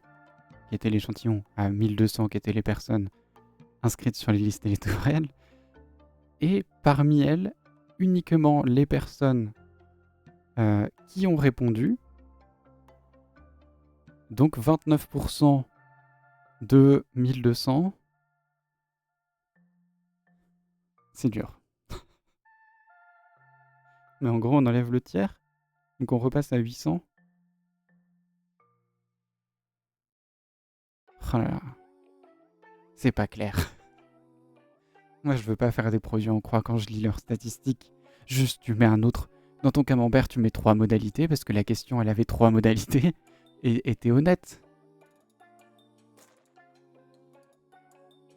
A: qui était l'échantillon à 1200 qui étaient les personnes inscrites sur les listes électorales. Et parmi elles, uniquement les personnes qui ont répondu. Donc 29% de 1200. C'est dur. Mais en gros, on enlève le tiers. Donc on repasse à 800. Oh là là. C'est pas clair. Moi, je veux pas faire des produits en croix quand je lis leurs statistiques. Juste, tu mets un autre. Dans ton camembert, tu mets 3 modalités parce que la question, elle avait 3 modalités. Et t'es honnête.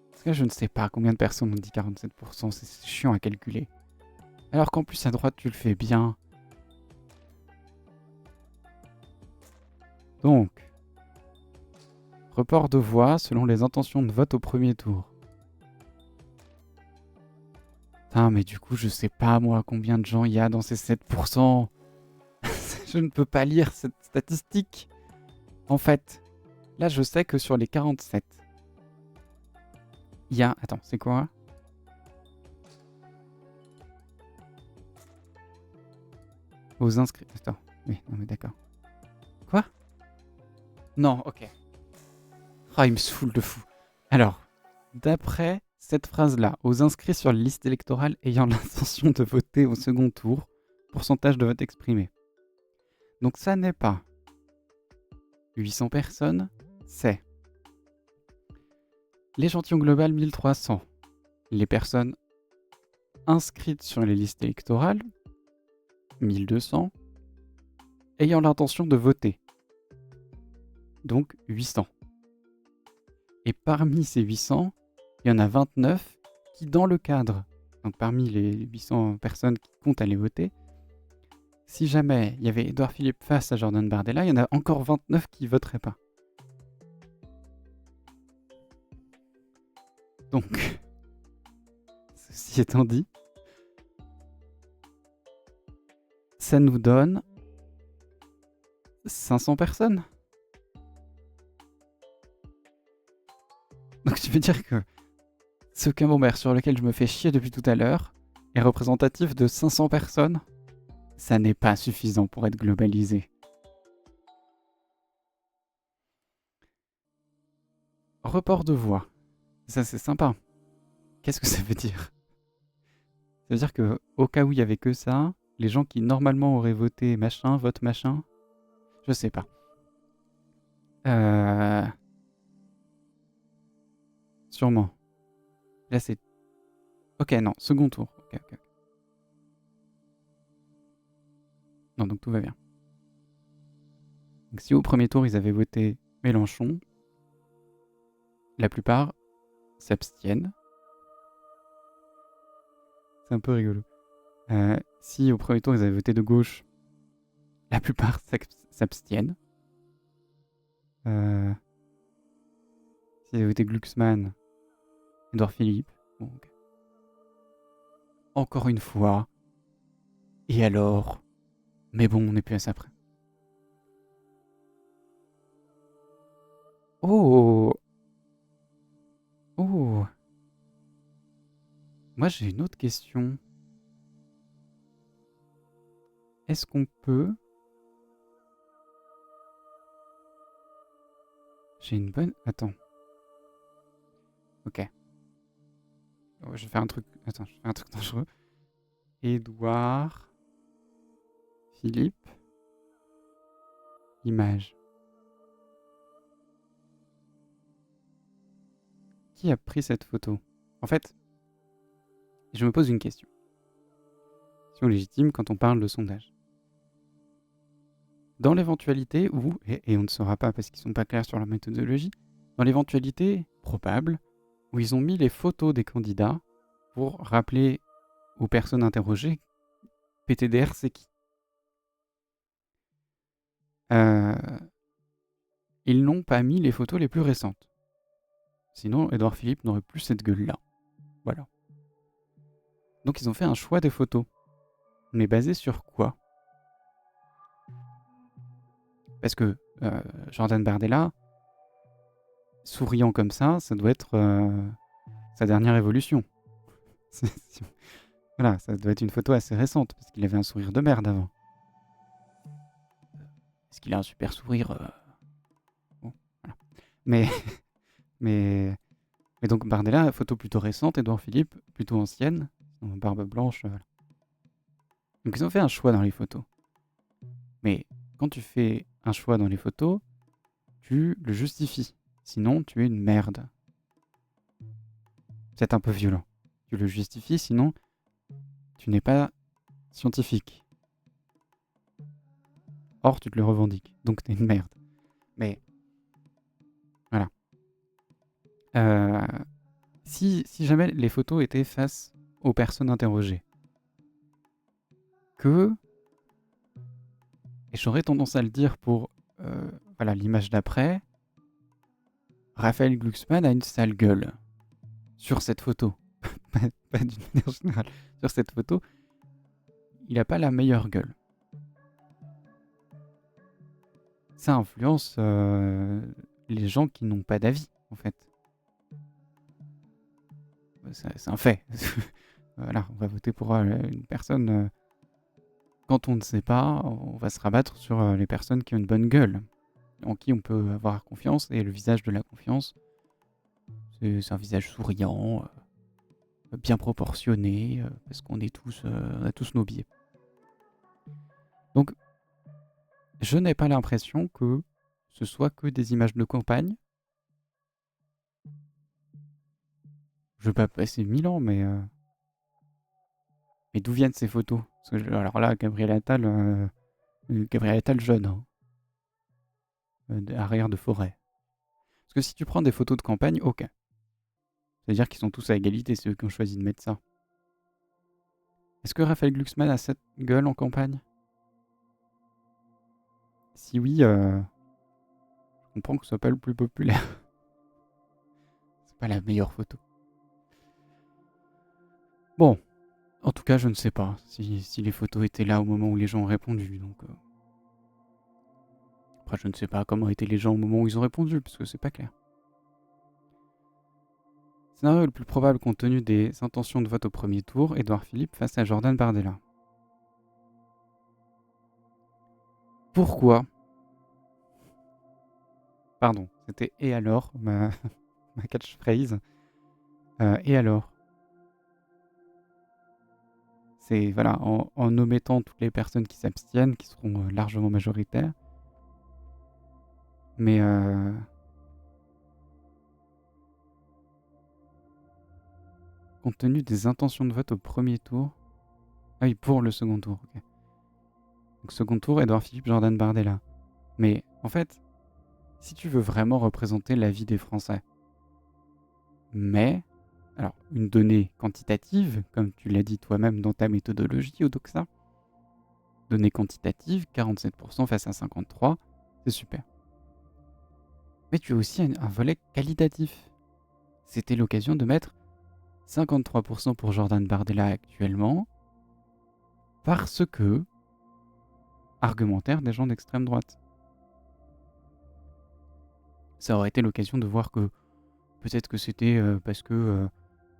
A: Parce que je ne sais pas combien de personnes ont dit 47%. C'est chiant à calculer. Alors qu'en plus, à droite, tu le fais bien. Donc, report de voix selon les intentions de vote au premier tour. Putain, mais du coup, je sais pas, moi, combien de gens il y a dans ces 7%. Je ne peux pas lire cette statistique. En fait, là, je sais que sur les 47, il y a... Attends, c'est quoi ? Aux inscrits... Attends, oui, non mais d'accord. Quoi ? Non, ok. Ah, il me saoule de fou. Alors, d'après cette phrase-là, aux inscrits sur les listes électorales ayant l'intention de voter au second tour, pourcentage de vote exprimé. Donc ça n'est pas 800 personnes, c'est l'échantillon global 1300. Les personnes inscrites sur les listes électorales, 1200, ayant l'intention de voter, donc 800. Et parmi ces 800, il y en a 29 qui, dans le cadre, donc parmi les 800 personnes qui comptent aller voter, si jamais il y avait Édouard Philippe face à Jordan Bardella, il y en a encore 29 qui ne voteraient pas. Donc, ceci étant dit, ça nous donne 500 personnes. Donc tu veux dire que ce camembert sur lequel je me fais chier depuis tout à l'heure est représentatif de 500 personnes ? Ça n'est pas suffisant pour être globalisé. Report de voix. Ça, c'est sympa. Qu'est-ce que ça veut dire ? Ça veut dire que au cas où il y avait que ça, les gens qui normalement auraient voté machin, votent machin. Je sais pas. Sûrement. Là, c'est... Ok, non, second tour. Ok. Non, donc tout va bien. Donc si au premier tour, ils avaient voté Mélenchon, la plupart s'abstiennent. C'est un peu rigolo. Si au premier tour, ils avaient voté de gauche, la plupart s'abstiennent. S'ils avaient voté Glucksmann, Édouard Philippe, bon, ok. Encore une fois. Et alors ? Mais bon, on n'est plus à ça près. Oh ! Moi, j'ai une autre question. Est-ce qu'on peut... J'ai une bonne... Attends. Ok. Oh, je vais faire un truc... Attends, je vais faire un truc dangereux. Édouard... Philippe... Image. Qui a pris cette photo ? En fait, je me pose une question. Question légitime quand on parle de sondage. Dans l'éventualité où, et on ne saura pas parce qu'ils ne sont pas clairs sur leur méthodologie, dans l'éventualité probable où ils ont mis les photos des candidats pour rappeler aux personnes interrogées PTDR c'est qui. Euh, Ils n'ont pas mis les photos les plus récentes. Sinon, Édouard Philippe n'aurait plus cette gueule-là. Voilà. Donc ils ont fait un choix des photos. Mais basé sur quoi? Parce que Jordan Bardella, souriant comme ça doit être sa dernière évolution. Voilà, ça doit être une photo assez récente, parce qu'il avait un sourire de merde avant. Est-ce qu'il a un super sourire bon, voilà. Mais, mais donc Bardella, photo plutôt récente, Édouard Philippe, plutôt ancienne, barbe blanche. Voilà. Donc ils ont fait un choix dans les photos. Mais quand tu fais un choix dans les photos, tu le justifies. Sinon, tu es une merde. C'est un peu violent. Tu le justifies, sinon, tu n'es pas scientifique. Or, tu te le revendiques. Donc, t'es une merde. Mais, voilà. Si jamais les photos étaient face aux personnes interrogées, et j'aurais tendance à le dire pour voilà, l'image d'après, Raphaël Glucksmann a une sale gueule sur cette photo. Pas d'une manière générale. Sur cette photo, il n'a pas la meilleure gueule. Ça influence les gens qui n'ont pas d'avis, en fait. C'est un fait. Voilà, on va voter pour une personne. Quand on ne sait pas, on va se rabattre sur les personnes qui ont une bonne gueule, en qui on peut avoir confiance. Et le visage de la confiance, c'est un visage souriant, bien proportionné, parce qu'on est on a tous nos biais. Donc, je n'ai pas l'impression que ce soit que des images de campagne. Je vais pas passer 1000 ans, mais d'où viennent ces photos? Parce que, alors là, Gabriel Attal jeune, hein, arrière de forêt. Parce que si tu prends des photos de campagne, ok. C'est-à-dire qu'ils sont tous à égalité, ceux qui ont choisi de mettre ça. Est-ce que Raphaël Glucksmann a cette gueule en campagne? Si oui, je comprends que ce soit pas le plus populaire. C'est pas la meilleure photo. Bon, en tout cas, je ne sais pas si les photos étaient là au moment où les gens ont répondu. Donc, après, je ne sais pas comment étaient les gens au moment où ils ont répondu, parce que c'est pas clair. Scénario le plus probable compte tenu des intentions de vote au premier tour, Édouard Philippe face à Jordan Bardella. Pourquoi? Pardon, c'était et alors, ma catchphrase. Et alors? C'est voilà, en omettant toutes les personnes qui s'abstiennent, qui seront largement majoritaires. Mais compte tenu des intentions de vote au premier tour. Ah oui, pour le second tour, ok. Donc second tour, Édouard Philippe, Jordan Bardella. Mais en fait, si tu veux vraiment représenter la vie des Français, mais, alors, une donnée quantitative, comme tu l'as dit toi-même dans ta méthodologie, Odoxa, donnée quantitative, 47% face à 53%, c'est super. Mais tu as aussi un volet qualitatif. C'était l'occasion de mettre 53% pour Jordan Bardella actuellement, parce que argumentaire des gens d'extrême droite. Ça aurait été l'occasion de voir que peut-être que c'était parce que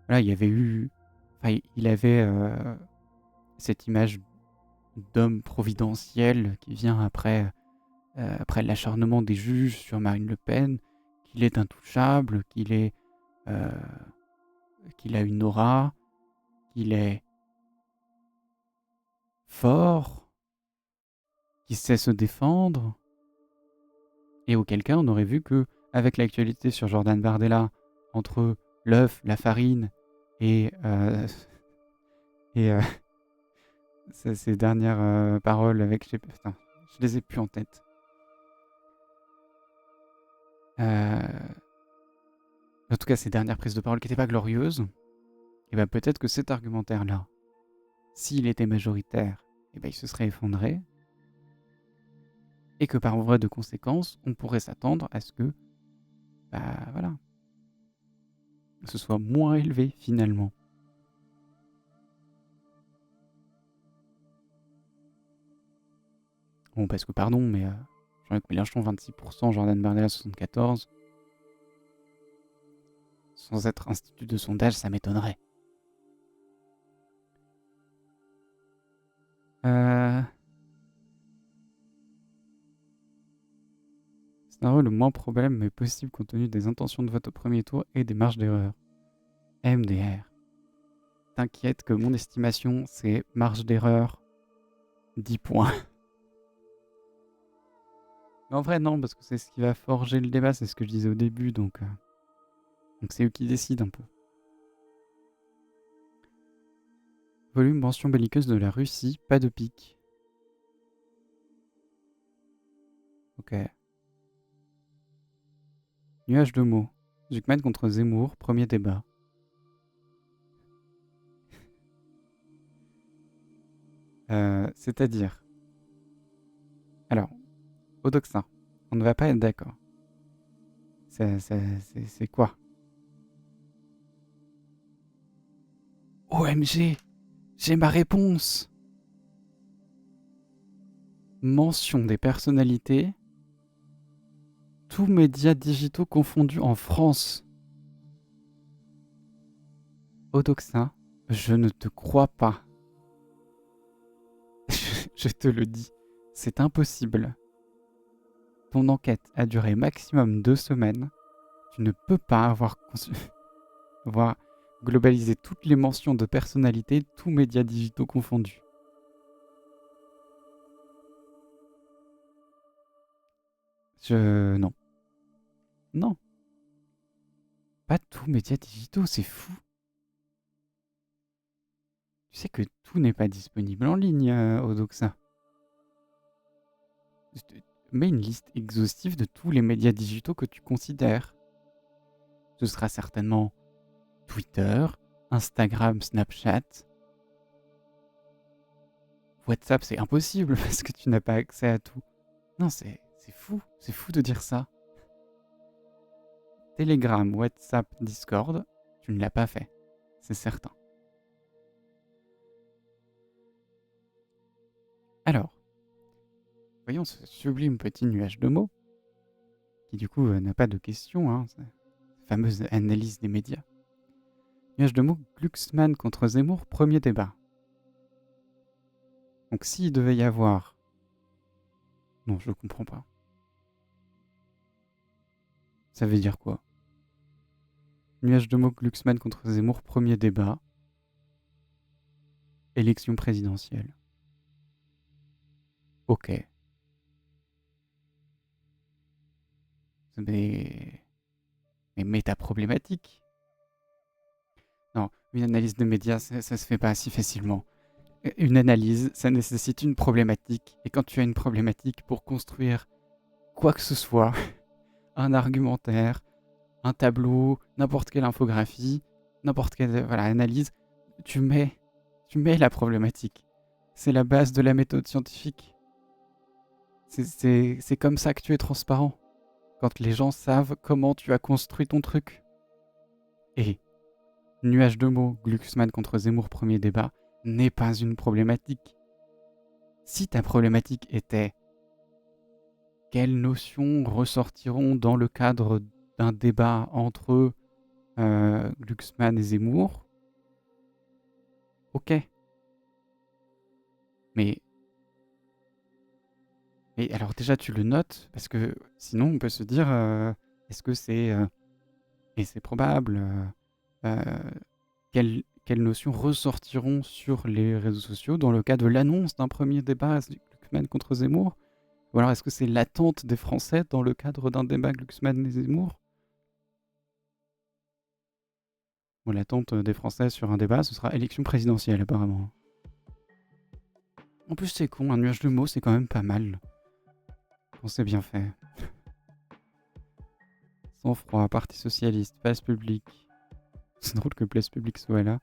A: voilà, il y avait eu, enfin, il avait cette image d'homme providentiel qui vient après l'acharnement des juges sur Marine Le Pen, qu'il est intouchable, qu'il a une aura, qu'il est fort, qu'il sait se défendre, et auquel cas on aurait vu que avec l'actualité sur Jordan Bardella, entre l'œuf, la farine et ses dernières paroles avec... Putain, je les ai plus en tête. en tout cas ses dernières prises de parole qui n'étaient pas glorieuses, et ben peut-être que cet argumentaire-là, s'il était majoritaire, et ben il se serait effondré, et que par voie de conséquence, on pourrait s'attendre à ce que, bah voilà, ce soit moins élevé finalement. Bon, parce que pardon, mais Jean-Luc Mélenchon 26%, Jordan Bardella 74%, sans être institut de sondage, ça m'étonnerait. Scénario le moins probable mais possible compte tenu des intentions de vote au premier tour et des marges d'erreur. MDR. T'inquiète que mon estimation, c'est marge d'erreur 10 points. Mais en vrai, non, parce que c'est ce qui va forger le débat, c'est ce que je disais au début, donc c'est eux qui décident un peu. Volume mention belliqueuse de la Russie, pas de pic. Ok. Nuage de mots. Zuckman contre Zemmour, premier débat. C'est-à-dire... Alors, Odoxin, on ne va pas être d'accord. C'est quoi? OMG, j'ai ma réponse. Mention des personnalités, tous médias digitaux confondus en France. Odoxa, je ne te crois pas. Je te le dis, c'est impossible. Ton enquête a duré maximum 2 semaines. Tu ne peux pas avoir globalisé toutes les mentions de personnalités, tous médias digitaux confondus. Non. Non. Pas tous médias digitaux, c'est fou. Tu sais que tout n'est pas disponible en ligne, Odoxa. Mets une liste exhaustive de tous les médias digitaux que tu considères. Ce sera certainement Twitter, Instagram, Snapchat. WhatsApp, c'est impossible parce que tu n'as pas accès à tout. Non, c'est fou de dire ça. Telegram, WhatsApp, Discord, tu ne l'as pas fait, c'est certain. Alors, voyons ce sublime petit nuage de mots, qui du coup n'a pas de questions, hein, cette fameuse analyse des médias. Nuage de mots, Glucksmann contre Zemmour, premier débat. Donc s'il devait y avoir... Non, je comprends pas. Ça veut dire quoi? Nuage de mots, Glucksmann contre Zemmour, premier débat. Élection présidentielle. Ok. Mais méta problématique. Non, une analyse de médias, ça se fait pas si facilement. Une analyse, ça nécessite une problématique. Et quand tu as une problématique pour construire quoi que ce soit, un argumentaire, un tableau, n'importe quelle infographie, n'importe quelle analyse, tu mets la problématique. C'est la base de la méthode scientifique. C'est comme ça que tu es transparent. Quand les gens savent comment tu as construit ton truc. Et nuage de mots, Glucksmann contre Zemmour, premier débat, n'est pas une problématique. Si ta problématique était quelles notions ressortiront dans le cadre d'un débat entre Glucksmann et Zemmour, ok. Mais alors déjà tu le notes, parce que sinon on peut se dire, est-ce que c'est, et c'est probable, quelles notions ressortiront sur les réseaux sociaux dans le cas de l'annonce d'un premier débat Glucksmann contre Zemmour? Ou alors est-ce que c'est l'attente des Français dans le cadre d'un débat Glucksmann et Zemmour? Bon, l'attente des Français sur un débat, ce sera élection présidentielle apparemment. En plus c'est con, un nuage de mots c'est quand même pas mal. Quand c'est bien fait. Sang-froid, Parti socialiste, place publique. C'est drôle que place publique soit là.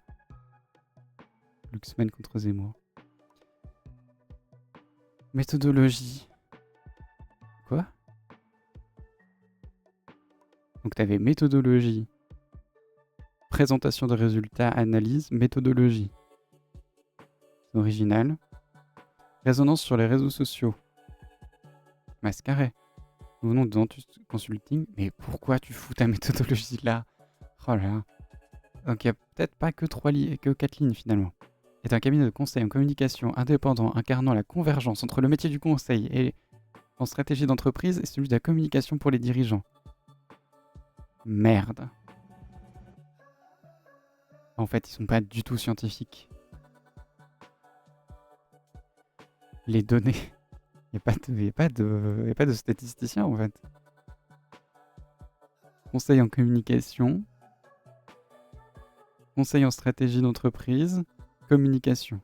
A: Luxman contre Zemmour. Méthodologie. Quoi? Donc t'avais méthodologie, présentation de résultats, analyse, méthodologie. C'est original. Résonance sur les réseaux sociaux. Mascaré. Nous venons de Dentus Consulting. Mais pourquoi tu fous ta méthodologie là? Oh là là. Donc il n'y a peut-être pas que 4 lignes finalement. Est un cabinet de conseil en communication indépendant incarnant la convergence entre le métier du conseil et en stratégie d'entreprise et celui de la communication pour les dirigeants. Merde. En fait, ils sont pas du tout scientifiques. Les données. Il n'y a pas de statisticiens en fait. Conseil en communication. Conseil en stratégie d'entreprise. Communication.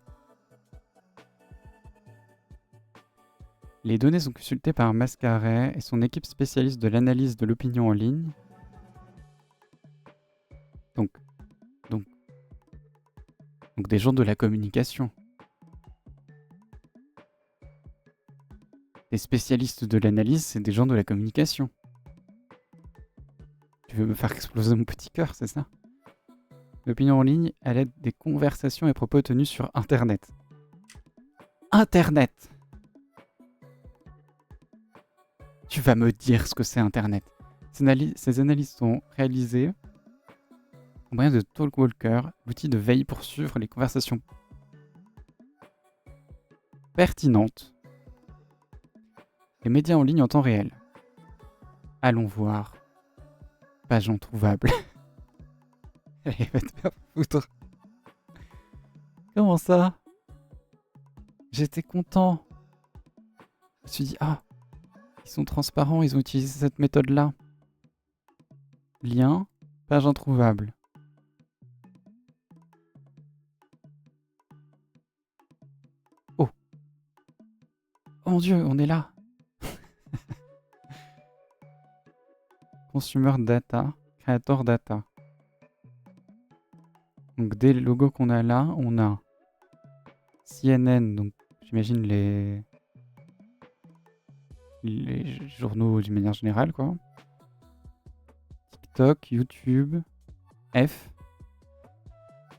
A: Les données sont consultées par Mascaret et son équipe spécialiste de l'analyse de l'opinion en ligne. Donc des gens de la communication. Les spécialistes de l'analyse, c'est des gens de la communication. Tu veux me faire exploser mon petit cœur, c'est ça? L'opinion en ligne à l'aide des conversations et propos tenus sur Internet. Internet! Tu vas me dire ce que c'est Internet. Ces analyses sont réalisées au moyen de Talkwalker, l'outil de veille pour suivre les conversations pertinentes. Les médias en ligne en temps réel. Allons voir. Page introuvable. Allez, va te faire foutre. Comment ça? J'étais content. Je me suis dit, ah, ils sont transparents, ils ont utilisé cette méthode-là. Lien, page introuvable. Oh. Oh mon Dieu, on est là. Consumer data, creator data. Donc des logos qu'on a là, on a CNN, donc j'imagine les journaux d'une manière générale, quoi. TikTok, YouTube,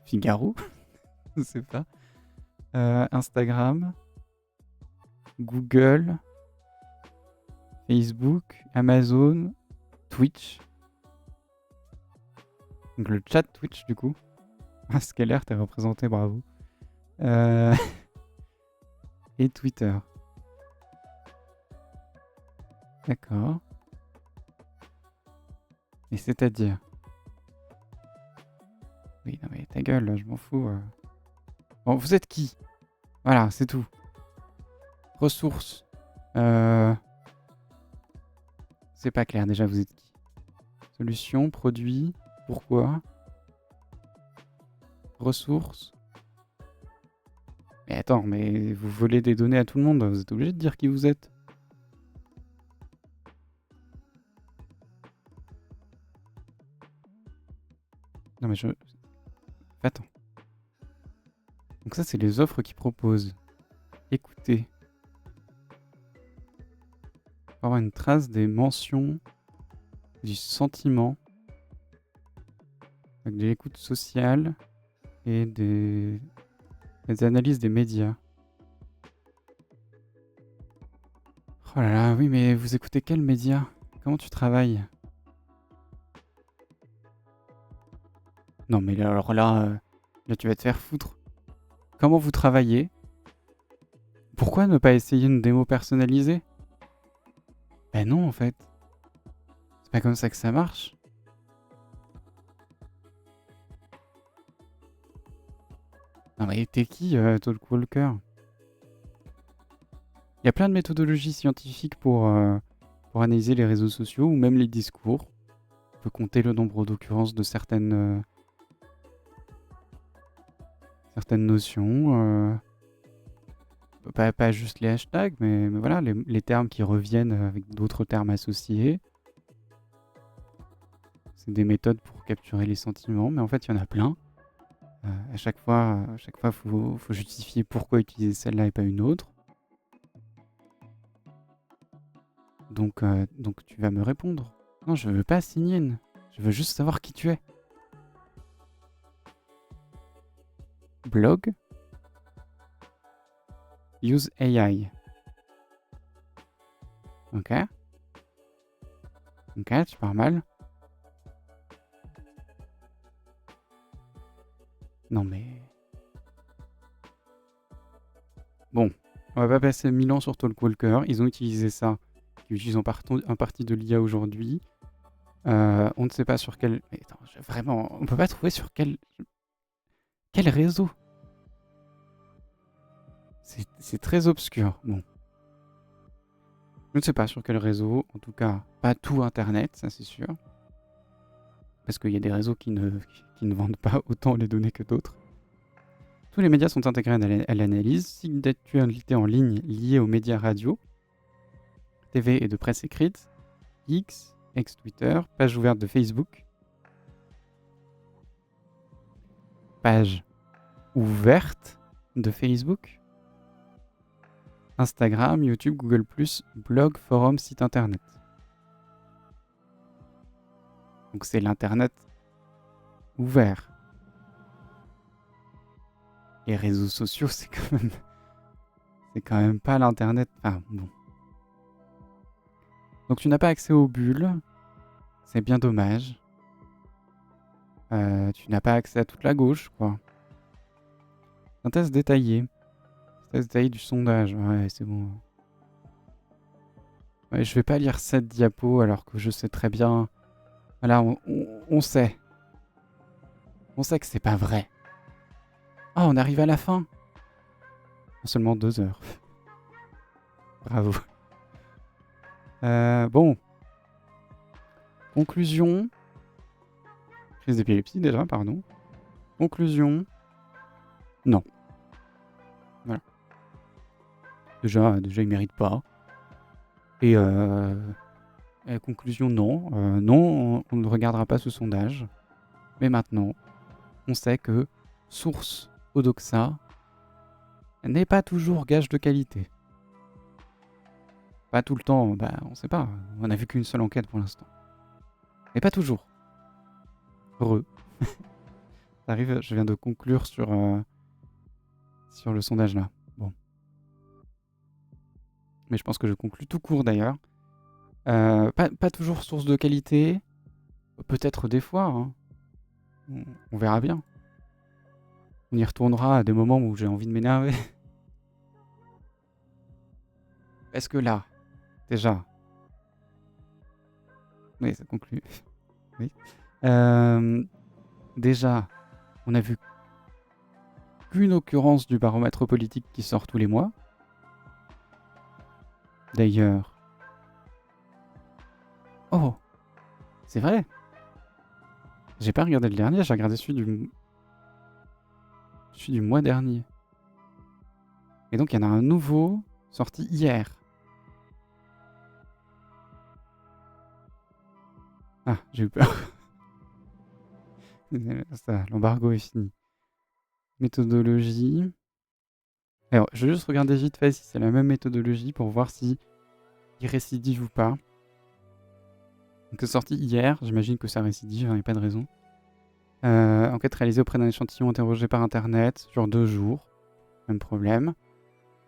A: Figaro, je sais pas. Instagram, Google, Facebook, Amazon, Twitch. Donc le chat Twitch du coup. Scaler, t'es représenté, bravo. Et Twitter. D'accord. Et c'est-à-dire? Oui, non mais ta gueule, je m'en fous. Bon, vous êtes qui? Voilà, c'est tout. Ressources. C'est pas clair, déjà, vous êtes qui? Solution, produit, pourquoi? Ressources. Mais attends, mais vous volez des données à tout le monde, vous êtes obligé de dire qui vous êtes. Non mais Attends. Donc ça, c'est les offres qu'ils proposent. Écoutez. Pour avoir une trace des mentions, du sentiment, avec de l'écoute sociale et des analyses des médias. Oh là là, oui, mais vous écoutez quels médias? Comment tu travailles? Non mais alors là, là tu vas te faire foutre. Comment vous travaillez? Pourquoi ne pas essayer une démo personnalisée? Ben non en fait. C'est pas comme ça que ça marche. Non mais t'es qui, Talkwalker? Il y a plein de méthodologies scientifiques pour analyser les réseaux sociaux ou même les discours. On peut compter le nombre d'occurrences de certaines notions. Pas juste les hashtags, mais voilà, les termes qui reviennent avec d'autres termes associés. c'est des méthodes pour capturer les sentiments, mais en fait, il y en a plein. À chaque fois, faut justifier pourquoi utiliser celle-là et pas une autre. Donc tu vas me répondre. Non, je veux pas signer. Je veux juste savoir qui tu es. Blog. Use AI. Ok. Ok, tu pars mal. Non mais... Bon, on va pas passer 1000 ans sur Talkwalker. Ils ont utilisé ça. Ils utilisent en partie de l'IA aujourd'hui. On ne sait pas sur quel... Mais attends, vraiment, on peut pas trouver sur quel réseau. C'est très obscur. Bon. Je ne sais pas sur quel réseau. En tout cas, pas tout Internet, ça c'est sûr. Parce qu'il y a des réseaux qui ne vendent pas autant les données que d'autres. Tous les médias sont intégrés à l'analyse. Sites d'actualité en ligne liés aux médias radio, TV et de presse écrite, X, ex-Twitter, page ouverte de Facebook, page ouverte de Facebook, Instagram, YouTube, Google+, blog, forum, site internet. Donc c'est l'internet ouvert. Les réseaux sociaux, c'est quand même pas l'internet. Enfin bon. Donc tu n'as pas accès aux bulles. C'est bien dommage. Tu n'as pas accès à toute la gauche, quoi. Synthèse détaillée. Synthèse détaillée du sondage. Ouais, c'est bon. Ouais, je vais pas lire cette diapo alors que je sais très bien. Voilà, on sait. On sait que c'est pas vrai. Oh, on arrive à la fin. En seulement 2 heures. Bravo. Bon. Conclusion. Crise d'épilepsie déjà, pardon. Conclusion. Non. Voilà. Déjà il mérite pas. Et conclusion, non. Non, on ne regardera pas ce sondage. Mais maintenant, on sait que source Odoxa n'est pas toujours gage de qualité. Pas tout le temps, bah on sait pas. On a vu qu'une seule enquête pour l'instant. Mais pas toujours. Heureux. Ça arrive, je viens de conclure sur le sondage là. Bon. Mais je pense que je conclus tout court d'ailleurs. Pas toujours source de qualité. Peut-être des fois. Hein. On verra bien. On y retournera à des moments où j'ai envie de m'énerver. Est-ce que là, déjà... Oui, ça conclut. Oui. Déjà, on a vu qu'une occurrence du baromètre politique qui sort tous les mois. D'ailleurs... Oh, c'est vrai. J'ai pas regardé le dernier, j'ai regardé celui du mois dernier. Et donc il y en a un nouveau sorti hier. Ah, j'ai eu peur. Ça, l'embargo est fini. Méthodologie. Alors, je vais juste regarder vite fait si c'est la même méthodologie pour voir si il récidive ou pas. Donc c'est sorti hier, j'imagine que ça récidive, il n'y a pas de raison. Enquête réalisée auprès d'un échantillon interrogé par internet sur 2 jours. Même problème.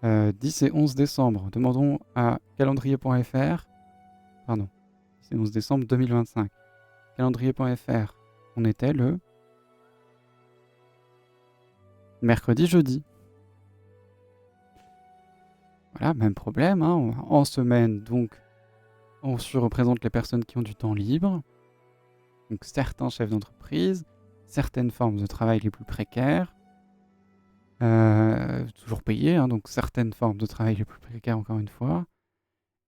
A: 10 et 11 décembre. Demandons à calendrier.fr. Pardon. 10 et 11 décembre 2025. Calendrier.fr. On était le mercredi, jeudi. Voilà, même problème. Hein. En semaine, donc, on surreprésente les personnes qui ont du temps libre. Donc certains chefs d'entreprise, certaines formes de travail les plus précaires. Toujours payés, hein, donc certaines formes de travail les plus précaires encore une fois.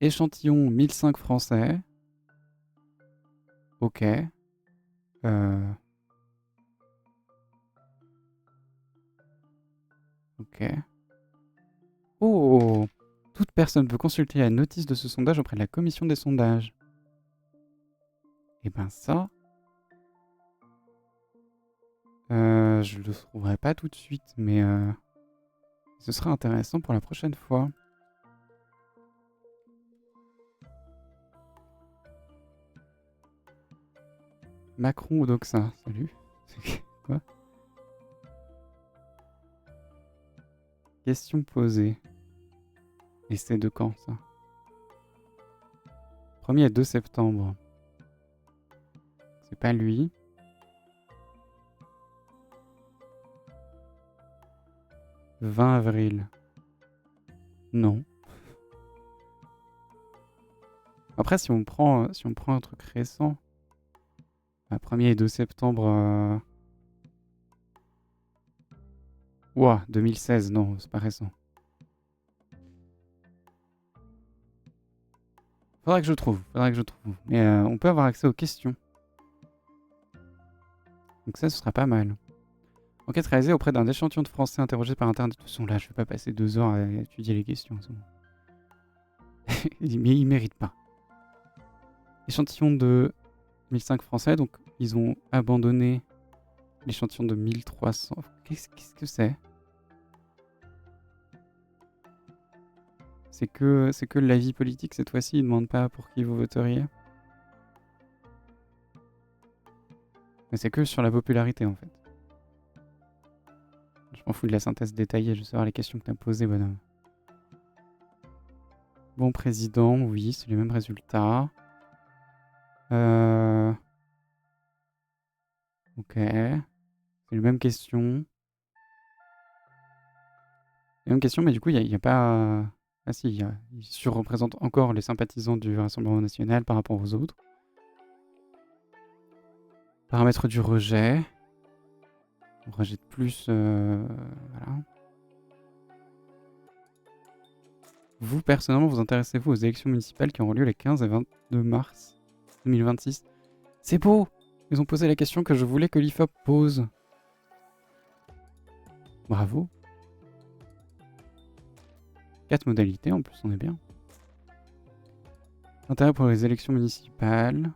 A: Échantillon 1005 français. Ok. Ok. Oh! Toute personne peut consulter la notice de ce sondage auprès de la commission des sondages. Et ben ça, Je le trouverai pas tout de suite, mais ce sera intéressant pour la prochaine fois. Macron ou Doxa? Salut. Quoi? Question posée. Et c'est de quand, ça? 1er et 2 septembre. C'est pas lui. Le 20 avril. Non. Après, si on prend un truc récent, 1er et 2 septembre... Ouah, 2016, non, c'est pas récent. Faudrait que je trouve. Mais on peut avoir accès aux questions. Donc ça, ce sera pas mal. Enquête réalisée auprès d'un échantillon de Français interrogé par Internet. De toute façon, là, je vais pas passer 2 heures à étudier les questions. Mais ils méritent pas. Échantillon de 1005 Français, donc ils ont abandonné l'échantillon de 1300. Qu'est-ce que c'est? C'est que l'avis politique cette fois-ci, ils ne demandent pas pour qui vous voteriez. Mais c'est que sur la popularité en fait. Je m'en fous de la synthèse détaillée, je veux savoir les questions que tu as posées, bonhomme. Bon président, oui, c'est les mêmes résultats. Ok. C'est les mêmes questions. Les mêmes questions, mais du coup, il n'y a pas... Ah si, il surreprésente encore les sympathisants du Rassemblement National par rapport aux autres. Paramètres du rejet. On rejette plus... voilà. Vous, personnellement, vous intéressez-vous aux élections municipales qui auront lieu les 15 et 22 mars 2026? C'est beau! Ils ont posé la question que je voulais que l'IFOP pose. Bravo. 4 modalités, en plus, on est bien. Intérêt pour les élections municipales.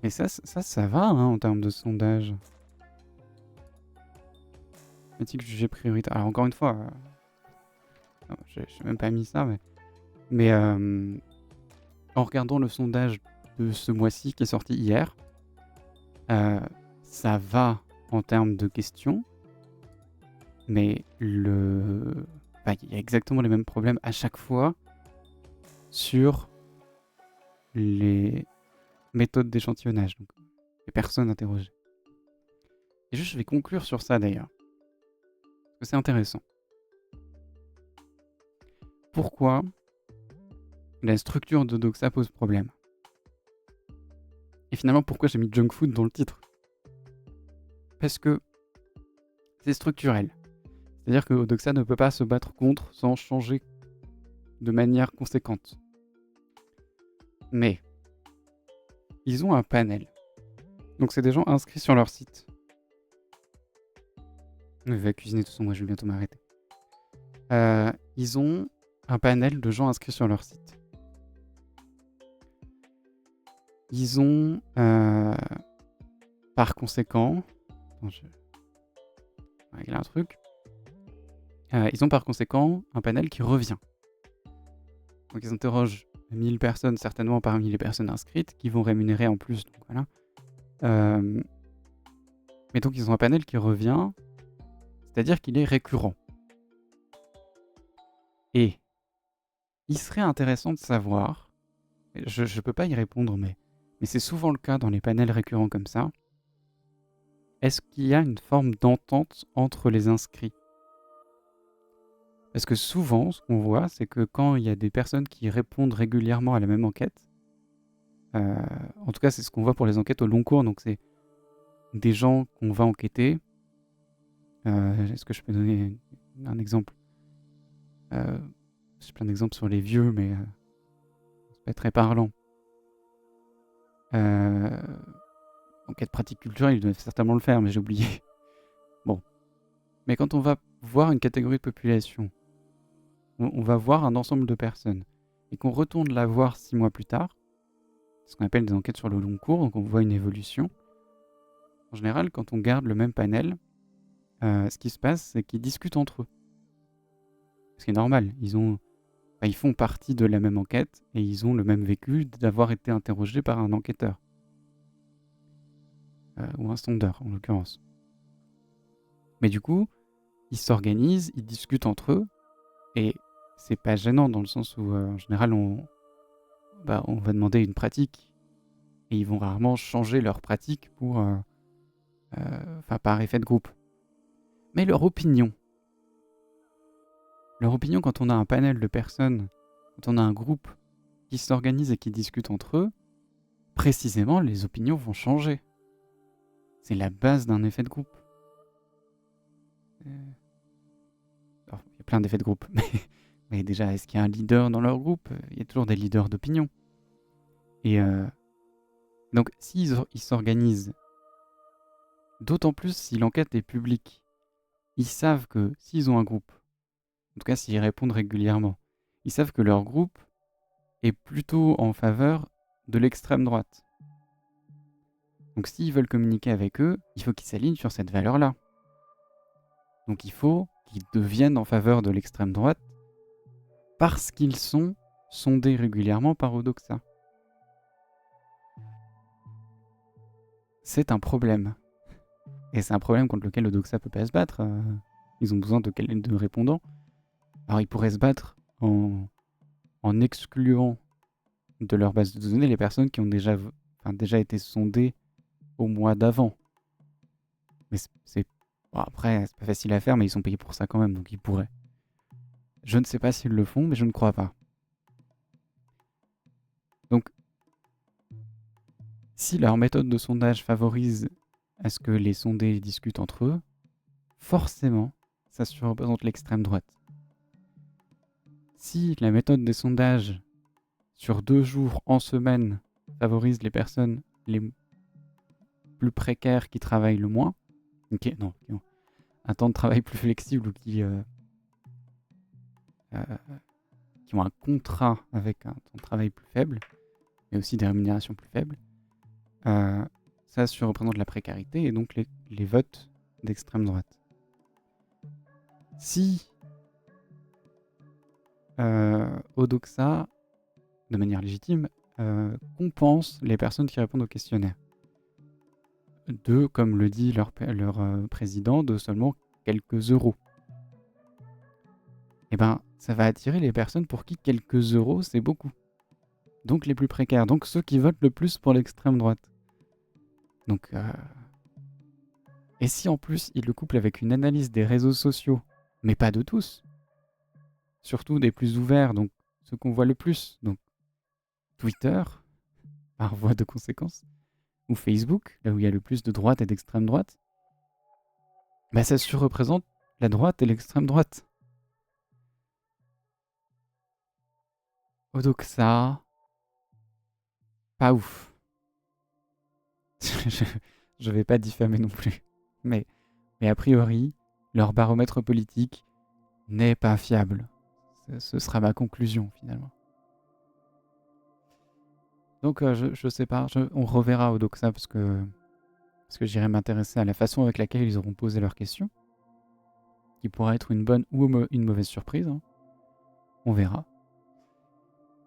A: Et ça va, hein, en termes de sondage. Éthique jugée prioritaire. Alors, encore une fois... non, j'ai même pas mis ça, mais en regardant le sondage de ce mois-ci qui est sorti hier, ça va en termes de questions, mais il y a exactement les mêmes problèmes à chaque fois sur les méthodes d'échantillonnage, donc les personnes interrogées. Et je vais conclure sur ça d'ailleurs, parce que c'est intéressant. Pourquoi la structure de Doxa pose problème? Et finalement, pourquoi j'ai mis junk food dans le titre? Parce que c'est structurel. C'est-à-dire que Doxa ne peut pas se battre contre sans changer de manière conséquente. Mais ils ont un panel. Donc c'est des gens inscrits sur leur site. Je vais cuisiner de toute façon, moi je vais bientôt m'arrêter. Ils ont un panel de gens inscrits sur leur site. Ils ont par conséquent... Attends, je vais régler un truc. Ils ont par conséquent un panel qui revient. Donc ils interrogent 1000 personnes, certainement parmi les personnes inscrites, qui vont rémunérer en plus. Donc voilà. Mais donc ils ont un panel qui revient, c'est-à-dire qu'il est récurrent. Et il serait intéressant de savoir, je ne peux pas y répondre, mais c'est souvent le cas dans les panels récurrents comme ça, est-ce qu'il y a une forme d'entente entre les inscrits? Parce que souvent, ce qu'on voit, c'est que quand il y a des personnes qui répondent régulièrement à la même enquête, en tout cas c'est ce qu'on voit pour les enquêtes au long cours, donc c'est des gens qu'on va enquêter. Est-ce que je peux donner un exemple? J'ai plein d'exemples sur les vieux, mais c'est pas très parlant. Enquête pratique culturelle, ils doivent certainement le faire, mais j'ai oublié. Bon. Mais quand on va voir une catégorie de population, on va voir un ensemble de personnes, et qu'on retourne la voir 6 mois plus tard, ce qu'on appelle des enquêtes sur le long cours, donc on voit une évolution, en général, quand on garde le même panel, ce qui se passe, c'est qu'ils discutent entre eux. Ce qui est normal. Ils font partie de la même enquête et ils ont le même vécu d'avoir été interrogés par un enquêteur. Ou un sondeur, en l'occurrence. Mais du coup, ils s'organisent, ils discutent entre eux, et c'est pas gênant dans le sens où, en général, on va demander une pratique, et ils vont rarement changer leur pratique par effet de groupe. Mais leur opinion, quand on a un panel de personnes, quand on a un groupe qui s'organise et qui discute entre eux, précisément, les opinions vont changer. C'est la base d'un effet de groupe. Alors, il y a plein d'effets de groupe, mais déjà, est-ce qu'il y a un leader dans leur groupe? Il y a toujours des leaders d'opinion. Et donc, s'ils s'organisent, d'autant plus si l'enquête est publique, ils savent que s'ils ont un groupe, en tout cas s'ils répondent régulièrement, ils savent que leur groupe est plutôt en faveur de l'extrême droite. Donc s'ils veulent communiquer avec eux, il faut qu'ils s'alignent sur cette valeur-là. Donc il faut qu'ils deviennent en faveur de l'extrême droite parce qu'ils sont sondés régulièrement par Odoxa. C'est un problème. Et c'est un problème contre lequel Odoxa peut pas se battre. Ils ont besoin de répondants. Alors ils pourraient se battre en excluant de leur base de données les personnes qui ont déjà été sondées au mois d'avant. Mais après, c'est pas facile à faire, mais ils sont payés pour ça quand même, donc ils pourraient. Je ne sais pas s'ils le font, mais je ne crois pas. Donc, si leur méthode de sondage favorise à ce que les sondés discutent entre eux, forcément, ça surreprésente l'extrême droite. Si la méthode des sondages sur 2 jours en semaine favorise les personnes les plus précaires qui travaillent le moins, qui ont un temps de travail plus flexible ou qui ont un contrat avec un temps de travail plus faible, mais aussi des rémunérations plus faibles, ça surreprésente la précarité et donc les votes d'extrême droite. Si Odoxa, de manière légitime, compense les personnes qui répondent au questionnaire, comme le dit leur président, de seulement quelques euros, eh ben, ça va attirer les personnes pour qui quelques euros, c'est beaucoup. Donc les plus précaires, donc ceux qui votent le plus pour l'extrême droite. Donc, et si en plus il le couple avec une analyse des réseaux sociaux, mais pas de tous, surtout des plus ouverts, donc ceux qu'on voit le plus, donc Twitter, par voie de conséquence, ou Facebook, là où il y a le plus de droite et d'extrême droite, bah ça surreprésente la droite et l'extrême droite. Odoxa, pas ouf. je vais pas diffamer non plus. Mais a priori, leur baromètre politique n'est pas fiable. Ce sera ma conclusion finalement. Donc je sais pas, on reverra Odoxa parce que j'irai m'intéresser à la façon avec laquelle ils auront posé leurs questions, qui pourra être une bonne ou une mauvaise surprise. Hein. On verra.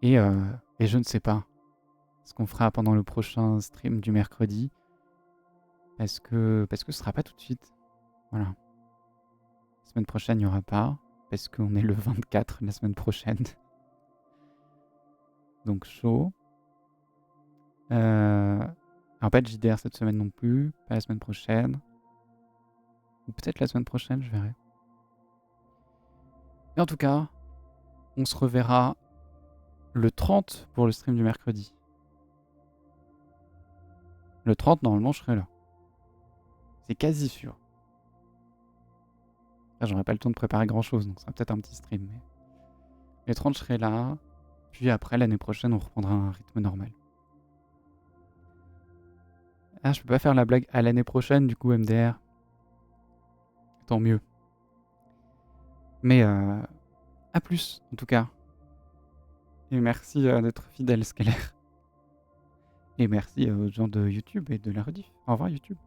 A: Et je ne sais pas ce qu'on fera pendant le prochain stream du mercredi, parce que ce sera pas tout de suite. Voilà. La semaine prochaine, il n'y aura pas, parce qu'on est le 24 la semaine prochaine. Donc chaud. Alors pas de JDR cette semaine non plus, pas la semaine prochaine. Ou peut-être la semaine prochaine, je verrai. Mais en tout cas, on se reverra le 30 pour le stream du mercredi. Le 30, normalement, je serai là. C'est quasi sûr. Là, j'aurai pas le temps de préparer grand-chose, donc ça sera peut-être un petit stream. Mais le 30, je serai là. Puis après, l'année prochaine, on reprendra un rythme normal. Ah, je peux pas faire la blague à l'année prochaine, du coup, MDR. Tant mieux. Mais à plus, en tout cas. Et merci d'être fidèle, Scalaire. Et merci aux gens de YouTube et de la rediff. Au revoir, YouTube.